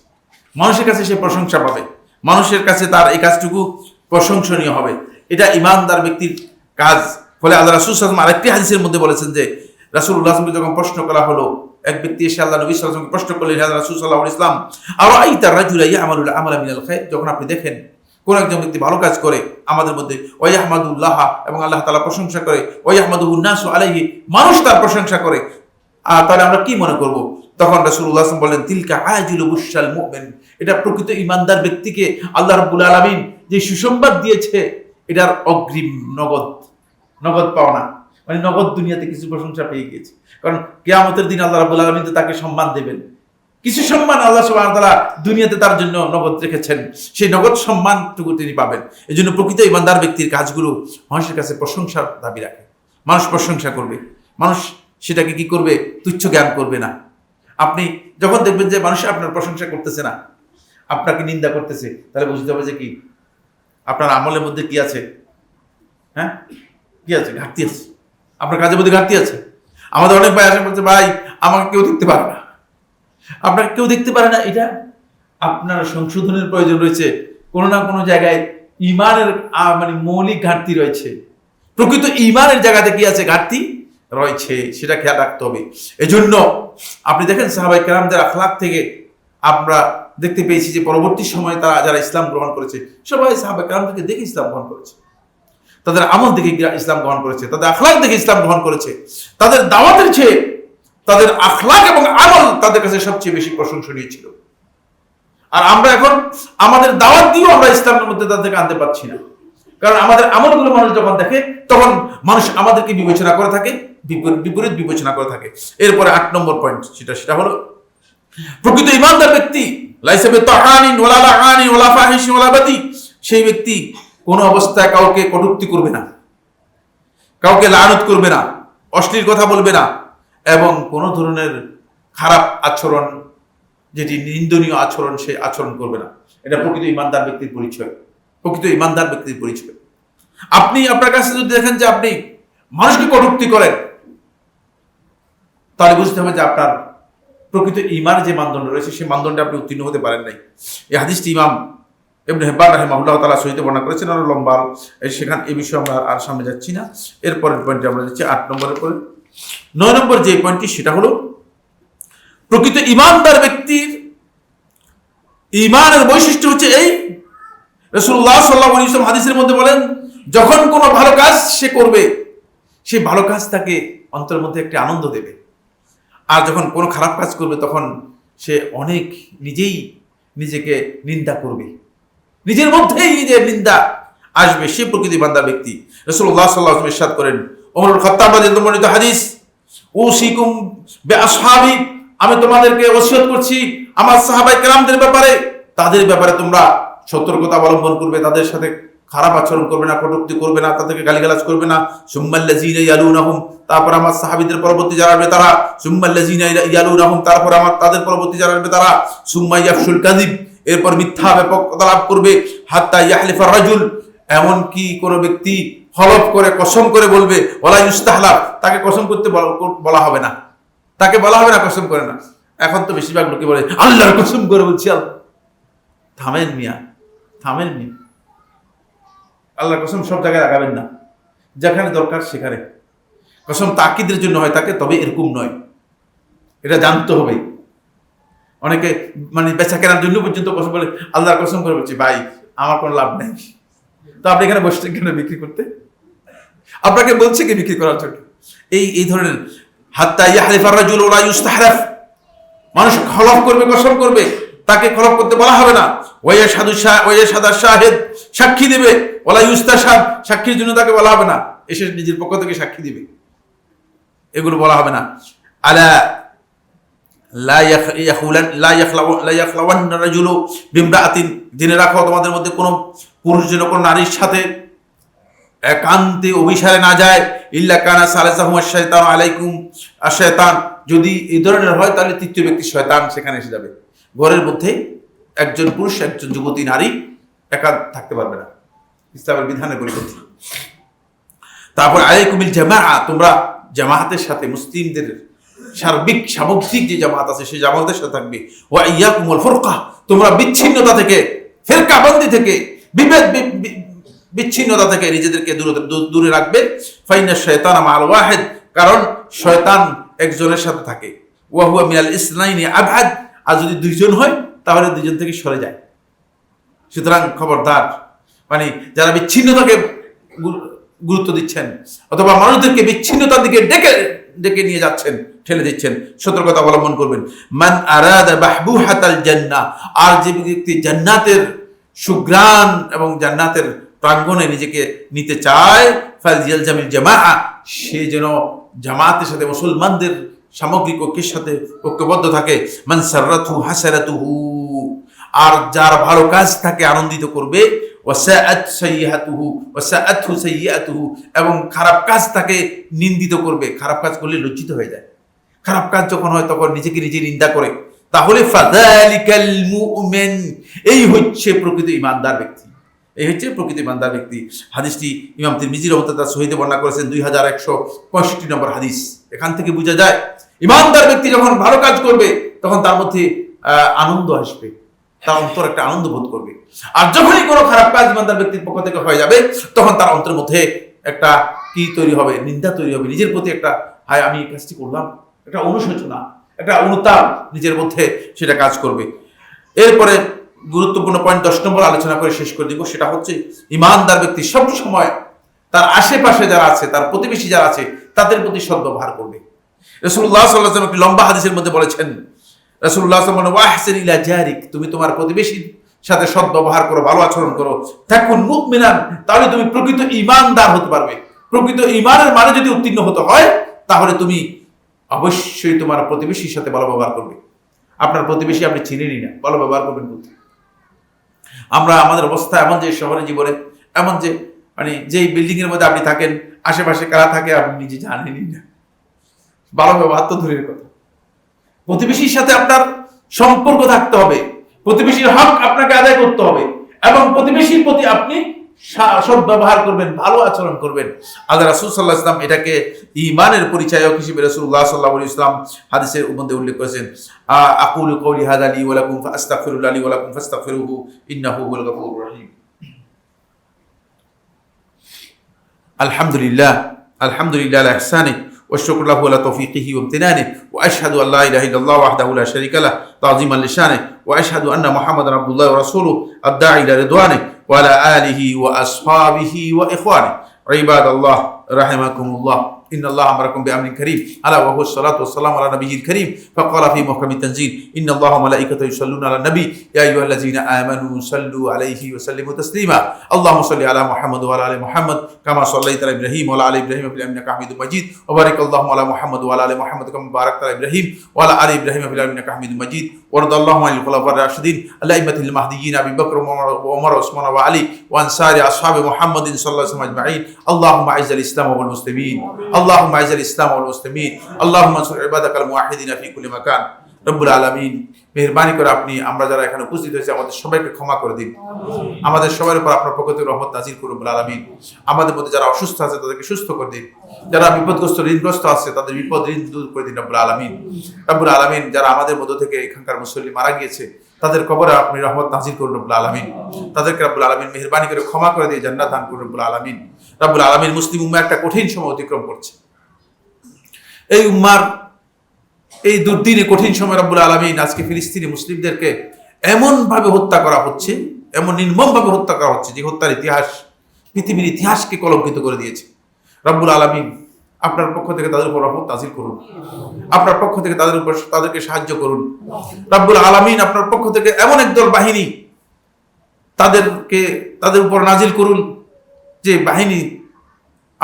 Speaker 1: মানুষের কাছে সে প্রশংসা পাবে, মানুষের কাছে তার এই কাজটুকু প্রশংসনীয় হবে। এটা ইমানদার ব্যক্তির কাজ। ফলে আল্লাহ রাসূল সাল্লাল্লাহু আলাইহি ওয়াসাল্লাম আরেকটি হাদিসের মধ্যে বলেছেন যে রাসূলুল্লাহ সাল্লাল্লাহু আলাইহি ওয়াসাল্লামকে যখন প্রশ্ন করা হলো, এক ব্যক্তি এসে আল্লাহ নবী সাল্লাল্লাহু আলাইহি ওয়াসাল্লামকে প্রশ্ন করলেন, হে রাসূল সাল্লাল্লাহু আলাইহি ওয়াসাল্লাম, আরাইতার রাজুলা ইয়ামালুল আমালা মিনাল খায়র, যখন আপনি দেখেন কোন একজন ব্যক্তি ভালো কাজ করে আমাদের মধ্যে, ওয়া ইয়াহমাদুল্লাহ, এবং আল্লাহ তাআলা প্রশংসা করে, ওয়া ইয়াহমাদুহুন নাসু আলাইহি, মানুষ তার প্রশংসা করে, তাহলে আমরা কি মনে করব? তখন রাসূলুল্লাহ সাল্লাল্লাহু আলাইহি ওয়াসাল্লাম বলেন, তিলকা আজিলু বুশরাল মুমিন, এটা প্রকৃত ইমানদার ব্যক্তিকে আল্লাহ রাব্বুল আলামিন যে সুসংবাদ দিয়েছে এটার অগ্রিম নগদ পাওনা, মানে নগদ দুনিয়াতে কিছু প্রশংসা পেয়ে গিয়েছে। কারণ কিয়ামতের দিন আল্লাহ রাব্বুল আলামিন তো তাকে সম্মান দেবেন, কিছু সম্মান আল্লাহ সুবহানাহু ওয়া তাআলা দুনিয়াতে তার জন্য নগদ রেখেছেন, সেই নগদ সম্মানটুকু তিনি পাবেন। এই জন্য প্রকৃত ইমানদার ব্যক্তির কাজগুলো মানুষের কাছে প্রশংসার দাবি রাখে, মানুষ প্রশংসা করবে, মানুষ সেটাকে কি করবে, তুচ্ছ জ্ঞান করবে না। আপনি যখন দেখবেন যে মানুষ আপনার প্রশংসা করতেছে না, আপনাকে নিন্দা করতেছে, তাহলে বুঝতে হবে যে কি আপনার আমলের মধ্যে কি আছে, হ্যাঁ কি আছে, ঘাটতি আছে, আপনার কাজের মধ্যে ঘাটতি আছে। আমাদের অনেক ভাই আসে বলছে, ভাই আমাকে কেউ দেখতে পারে না। আপনাকে কেউ দেখতে পারে না, এটা আপনার সংশোধনের প্রয়োজন রয়েছে। কোনো না কোনো জায়গায় ইমানের মানে মৌলিক ঘাটতি রয়েছে। প্রকৃত ইমানের জায়গাতে কি আছে? ঘাটতি রয়েছে, সেটা খেয়াল রাখতে হবে। এজন্য আপনি দেখেন সাহাবায়ে কেরামদের আখলাক থেকে আমরা দেখতে পেয়েছি যে পরবর্তী সময়ে তারা যারা ইসলাম গ্রহণ করেছে, সবাই সাহাবায়ে কেরাম থেকে দেখে ইসলাম গ্রহণ করেছে, তাদের আমল দেখে ইসলাম গ্রহণ করেছে, তাদের আখলাক দেখে ইসলাম গ্রহণ করেছে। তাদের দাওয়াতের চেয়ে তাদের আখলাক এবং আমল তাদের কাছে সবচেয়ে বেশি প্রশংসনীয় ছিল। আর আমরা এখন আমাদের দাওয়াত দিয়েও আমরা ইসলামের মধ্যে তাদেরকে আনতে পারছি না, কারণ আমাদের আমলগুলো মানুষ যখন দেখে তখন মানুষ আমাদেরকে বিবেচনা করে থাকে, বিপরীত বিবেচনা করে থাকে। এরপরে 8 নম্বর পয়েন্ট, সেটা হলো প্রকৃত ইমানদার ব্যক্তি লাইসা বিতাআনিন ওয়ালা লাআনিন ওয়ালা ফাহিশিন ওয়ালা বাদি, সেই ব্যক্তি কোন অবস্থায় কাউকে কটূক্তি করবে না, কাউকে লানত করবে না, অশ্লীল কথা বলবে না, এবং কোন ধরনের খারাপ আচরণ, যেটি নিন্দনীয় আচরণ, সেই আচরণ করবে না। এটা প্রকৃত ইমানদার ব্যক্তির পরিচয়, প্রকৃত ইমানদার ব্যক্তির পরিচয়। আপনি আপনার কাছে যদি দেখেন যে আপনি মানুষকে কটূক্তি করেন, তাহলে বুঝতে হবে যে আপনার প্রকৃত ইমানের যে মানদণ্ড রয়েছে সেই মানদণ্ডে আপনি উত্তীর্ণ হতে পারেন নাই। এই হাদিসটি ইমাম ইবনে হিব্বান রাহিমাহুল্লাহ তাআলা সহিহ বর্ণনা করেছেন, আরো লম্বা, সেখানে এই বিষয়ে আমরা আর সামনে যাচ্ছি না। এরপরের পয়েন্টে আমরা যাচ্ছি 8 নম্বরের পরে। 9 নম্বর যে পয়েন্টটি, সেটা হলো প্রকৃত ইমানদার ব্যক্তির ইমানের বৈশিষ্ট্য হচ্ছে এই, রাসূলুল্লাহ সাল্লাল্লাহু আলাইহি ওয়াসাল্লাম হাদিসের মধ্যে বলেন, যখন কোনো ভালো কাজ সে করবে, সেই ভালো কাজ তাকে অন্তরের মধ্যে একটি আনন্দ দেবে। আর যখন কোনো খারাপ কাজ করবে, তখন সে অনেক নিজেই নিজেকে নিন্দা করবে, নিজের মধ্যেই নিজের নিন্দা আসবে। সে প্রকৃত ইমানদার ব্যক্তি। রাসূলুল্লাহ সাল্লাল্লাহু আলাইহি ওয়াসাল্লাম ইরশাদ করেন, ওমর খাত্তাব রাদিয়াল্লাহু আনহু হাদিস, উসিকুম বিআসহাবি, আমি তোমাদেরকে ওসিয়ত করছি আমার সাহাবায়ে কেরামদের ব্যাপারে, তাদের ব্যাপারে তোমরা সতর্কতা অবলম্বন করবে, তাদের সাথে খারাপ আচরণ করবে না, কটূক্তি করবে না, তাদেরকে গালিগালাজ করবে না। সুম্মাল্লাযিনা ইয়ালুনাহুম, তারপর আমার সাহাবীদের পরবর্তী যারা আসবে তারা, সুম্মাল্লাযিনা ইয়ালুনাহুম, তারপর আমার তাদের পরবর্তী যারা আসবে তারা, সুম্মা ইয়াফশুল কাযিব, এরপর মিথ্যা ব্যাপকতা লাভ করবে, হাত্তা ইয়াহলিফার রাজুল, এমন কি কোন ব্যক্তি হলফ করে কসম করে বলবে, ওয়ালা ইউস্তাহলাফ, তাকে কসম করতে বলা হবে না, তাকে বলা হবে না কসম করে না। এখন তো বেশিরভাগ লোকে বলে আল্লাহর কসম করে বলছি। থামেন মিয়া, থামেন মিয়া, আল্লাহর কসম সব জায়গায় লাগাবেন না, যেখানে দরকার সেখানে। কসম তাকিদের জন্য হয় তাকে, তবে এরকম নয়, এটা জানতে হবে। অনেকে মানে বেচা কেনার জন্য পর্যন্ত কসম বলে, আল্লাহর কসম করে বলছি ভাই আমার কোনো লাভ নাই, তো আপনি এখানে বসছেন কেন বিক্রি করতে? আপনাকে বলছে কি বিক্রি করার জন্য? এই ধরনের হাত্তা ইয়াহলিফার রাজুল ওয়া লা ইউস্তাহলাফ, মানুষ খলফ করবে, কসম করবে, তাকে খলফ করতে বলা হবে না। ওয়ায়াশহাদু শাহিদ, সাক্ষী দেবে, ওয়া লা ইউস্তাশহাদ, সাক্ষীর জন্য তাকে বলা হবে না, এসে নিজের পক্ষ থেকে সাক্ষী দিবে, এগুলো বলা হবে না। আলা লা ইয়াখলাওয়ান্না রাজুলু বিমরাআতিন, জেনে রাখো তোমাদের মধ্যে কোনো পুরুষ যেন কোনো নারীর সাথে একান্তে অভিসারে না যায়, ইল্লা কানা সালাসাহুমা শাইতানু আলাইকুম আশ-শাইতান, যদি এই ধরনের হয় তাহলে তৃতীয় ব্যক্তি শয়তান সেখানে এসে যাবে। ঘরের মধ্যে একজন পুরুষ একজন যুবতী নারী একা থাকতে পারবে না, ইসলামের বিধানের পরিপন্থী। তারপর আলাইকুমিল জামাআ, তোমরা জামায়াতের সাথে, মুসলিমদের সামগ্রিক যে জামাত আছে সেই জামাতের সাথে থাকবে। ওয়া ইয়াকুমুল ফুরকা, তোমরা বিচ্ছিন্নতা থেকে, ফিরকাবন্দি থেকে, বিচ্ছিন্নতা থেকে নিজেদেরকে দূরে রাখবে। ফাইনা শাইতানা মাআল ওয়াহিদ, কারণ শয়তান একজনের সাথে থাকে। ওয়া হুয়া মিনাল ইসনাইনি আবআদ, আর যদি দুইজন হয় তাহলে দুইজন থেকে সরে যায়। সুতরাং খবরদার, মানে যারা বিচ্ছিন্নতাকে গুরুত্ব দিচ্ছেন অথবা মানুষদেরকে বিচ্ছিন্নতার দিকে ডেকে নিয়ে যাচ্ছেন, ঠেলে দিচ্ছেন, সতর্কতা অবলম্বন করবেন। মান আরাদা বাহবুহাতাল জান্নাহ, আর যে ব্যক্তি জান্নাতের সুগ্রাণ এবং জান্নাতের প্রাঙ্গণে নিজেকে নিতে চায়, ফালইয়ালজামিল জামাআ, সে যেন জামাতের সাথে, মুসলমানদের সামগ্রিক ঐক্যের সাথে ঐক্যবদ্ধ থাকে। মান সাররাতহু হাসারাতুহু, আর যার ভালো কাজ তাকে আনন্দিত করবে, এবং খারাপ কাজ তাকে নিন্দিত করবে। খারাপ কাজ করলে লজ্জিত হয়ে যায়, খারাপ কাজ যখন হয় তখন নিজেকে নিজে নিন্দা করে। তাহলে ফাযালিকাল মুমিন, এই হচ্ছে প্রকৃত ইমানদার ব্যক্তি, এই হচ্ছে প্রকৃত ইমানদার ব্যক্তি। হাদিসটি ইমাম তিরমিজি রাহমাতুল্লাহ সহিহে বর্ণনা করেছেন, 2165 নম্বর হাদিস এখান থেকে বোঝা যায় ইমানদার ব্যক্তি যখন ভালো কাজ করবে তখন তার মধ্যে আনন্দ আসবে, তার অন্তর একটা আনন্দ বোধ করবে। আর যখনই কোনো খারাপ কাজ ইমানদার ব্যক্তির পক্ষ থেকে হয়ে যাবে তখন তার অন্তরের মধ্যে একটা কি তৈরি হবে, নিন্দা তৈরি হবে, নিজের প্রতি একটা হায় আমি এই কাজটি করলাম, একটা অনুশোচনা, একটা অনুতাপ নিজের মধ্যে সেটা কাজ করবে। এরপরে গুরুত্বপূর্ণ পয়েন্ট 10 নম্বর আলোচনা করে শেষ করে দিব, সেটা হচ্ছে ইমানদার ব্যক্তি সব সময় তার আশেপাশে যারা আছে, তার প্রতিবেশী যারা আছে তাদের প্রতি সদ্ব্যবহার করবে। রাসূলুল্লাহ সাল্লাল্লাহু আলাইহি ওয়াসাল্লাম একটি লম্বা হাদিসের মধ্যে বলেছেন, রাসূলুল্লাহ সাল্লাল্লাহু আলাইহি ওয়াসাল্লাম ওয়াহসিন ইলা জারিক, তুমি তোমার প্রতিবেশীর সাথে সদ্ব্যবহার করো, ভালো আচরণ করো। তাকুন মুমিনান, তাহলে তুমি প্রকৃত ঈমানদার হতে পারবে। প্রকৃত ঈমানের মানে যদি উত্তীর্ণ হতে হয় তাহলে তুমি অবশ্যই তোমার প্রতিবেশীর সাথে ভালো ব্যবহার করবে। আপনার প্রতিবেশী আপনি চিনেনই না, ভালো ব্যবহার করবেন বলতে। আমরা আমাদের অবস্থা এমন যে শহরের জীবনে এমন যে মানে যেই বিল্ডিং এর মধ্যে আপনি থাকেন আশেপাশে কারা থাকে আপনি নিজে জানেনই না, ভালো ব্যবহার তো দূরের কথা। প্রতিবেশীর সাথে আপনার সম্পর্ক থাকতে হবে, প্রতিবেশীর হক আপনাকে আদায় করতে হবে এবং প্রতিবেশীর প্রতি আপনি সদ্ব্যবহার করবেন, ভালো আচরণ করবেন। আল্লাহ রাসূল সাল্লাল্লাহু আলাইহি ওয়াসাল্লাম এটাকে ঈমানের পরিচায়ক হিসেবে রাসূলুল্লাহ সাল্লাল্লাহু আলাইহি ওয়াসাল্লাম হাদিসের মধ্যে উল্লেখ করেছেন, আকুলু কওলি হাযা লি ওয়া লাকুম ফাস্তাগফিরুল্লাহ লি ওয়া লাকুম ফাস্তাগফিরুহু ইন্নাহু হুয়াল গফুরুর রহিম। আলহামদুলিল্লাহ, আলহামদুলিল্লাহ আলা ইহসানিহি والشكر له على توفيقه وامتنانه واشهد ان لا اله الا الله وحده لا شريك له تعظيما لشانه واشهد ان محمدا عبد الله ورسوله الداعي الى رضوانه وعلى اله واصحابه واخوانه عباد الله رحمكم الله ان الله امركم بامر كريم الا وهو الصلاه والسلام على نبيه الكريم فقال في محكم التنزيل ان الله وملائكته يصلون على النبي يا ايها الذين امنوا صلوا عليه وسلموا تسليما اللهم صل على محمد وعلى ال محمد كما صليت على ابراهيم وعلى ال ابراهيم في العالمين انك حميد مجيد وبارك اللهم على محمد وعلى ال محمد كما باركت على ابراهيم وعلى ال ابراهيم في العالمين انك حميد مجيد وارض اللهم عن الخلفاء الراشدين الائمه المهديين ابي بكر وعمر وعثمان وعلي وعن سائر اصحاب محمد صلى الله عليه وسلم اجمعين اللهم اعز الاسلام والمسلمين اللهم اعز الاسلام والمسلمين اللهم انصر عبادك الموحدين في كل مكان রব্বুল আলামিন মেহেরবানি করে আপনি আমরা যারা এখানে উপস্থিত হয়েছে আমাদের সবাইকে ক্ষমা করে দিন, আমাদের সবার উপর আপনার পক্ষ থেকে রহমত নাযিল করুন রব্বুল আলামিন। আমাদের মধ্যে যারা অসুস্থ আছে তাদেরকে সুস্থ করে দিন, যারা বিপদগ্রস্ত ঋণগ্রস্ত আছে তাদের বিপদ ঋণ দূর করে দিন রব্বুল আলামিন। রব্বুল আলামিন যারা আমাদের মধ্য থেকে এখানকার মুসল্লি মারা গিয়েছে তাদের কবরে আপনি রহমত নাযিল করুন রব্বুল আলামিন, তাদেরকে রব্বুল আলামিন মেহেরবানি করে ক্ষমা করে দিয়ে জান্নাত দান করুন রব্বুল আলামিন। রব্বুল আলামিন মুসলিম উম্মাহ একটা কঠিন সময় অতিক্রম করছে, এই উম্মার এই দুর্দিনে কঠিন সময় রব্বুল আলামিন আজকে ফিলিস্তিনি মুসলিমদেরকে এমন ভাবে হত্যা করা হচ্ছে, এমন নির্মম ভাবে হত্যা করা হচ্ছে যে হত্যার ইতিহাস পৃথিবীর ইতিহাসকে কলঙ্কিত করে দিয়েছে। রব্বুল আলামিন আপনার পক্ষ থেকে তাদের উপর রহমত নাযিল করুন, আপনার পক্ষ থেকে তাদেরকে সাহায্য করুন রব্বুল আলামিন। আপনার পক্ষ থেকে এমন একদল বাহিনী তাদের উপর নাযিল করুন যে বাহিনী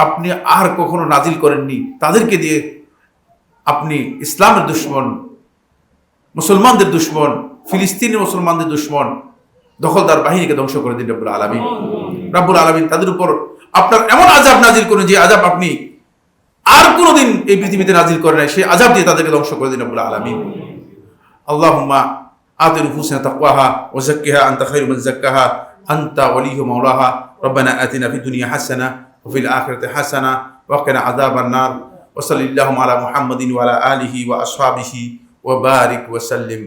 Speaker 1: আপনি আর কখনো নাযিল করেননি, তাদেরকে দিয়ে আপনি ইসলামের দুশ্মন, মুসলমানদের দুশ্মন, ফিলিস্তিনের মুসলমানদের দুশ্মন দখলদার বাহিনীকে ধ্বংস করে দিন রব্বুল আলামিন। রব্বুল আলামিন তাদের উপর আপনার এমন আযাব নাযিল করুন যে আযাব আপনি আর কোনোদিন এই পৃথিবীতে নাযিল করেন নাই, সেই আযাব দিয়ে তাদেরকে ধ্বংস করে দিন রব্বুল আলামিন। আল্লাহুম্মা আতি নুফুসিনা তাকওয়াহা ওয়া যাক্কিহা আনতা খায়রু মান যাক্কাহা আনতা ওয়ালিয়্যুহা মাওলাহা রব্বানা আতিনা ফিদ দুনিয়া হাসানা ওয়া ফিল আখিরাতি হাসানা ওয়া কিনা আযাবান নার وصلى اللهم على محمد وعلى آله وأصحابه وبارك وسلم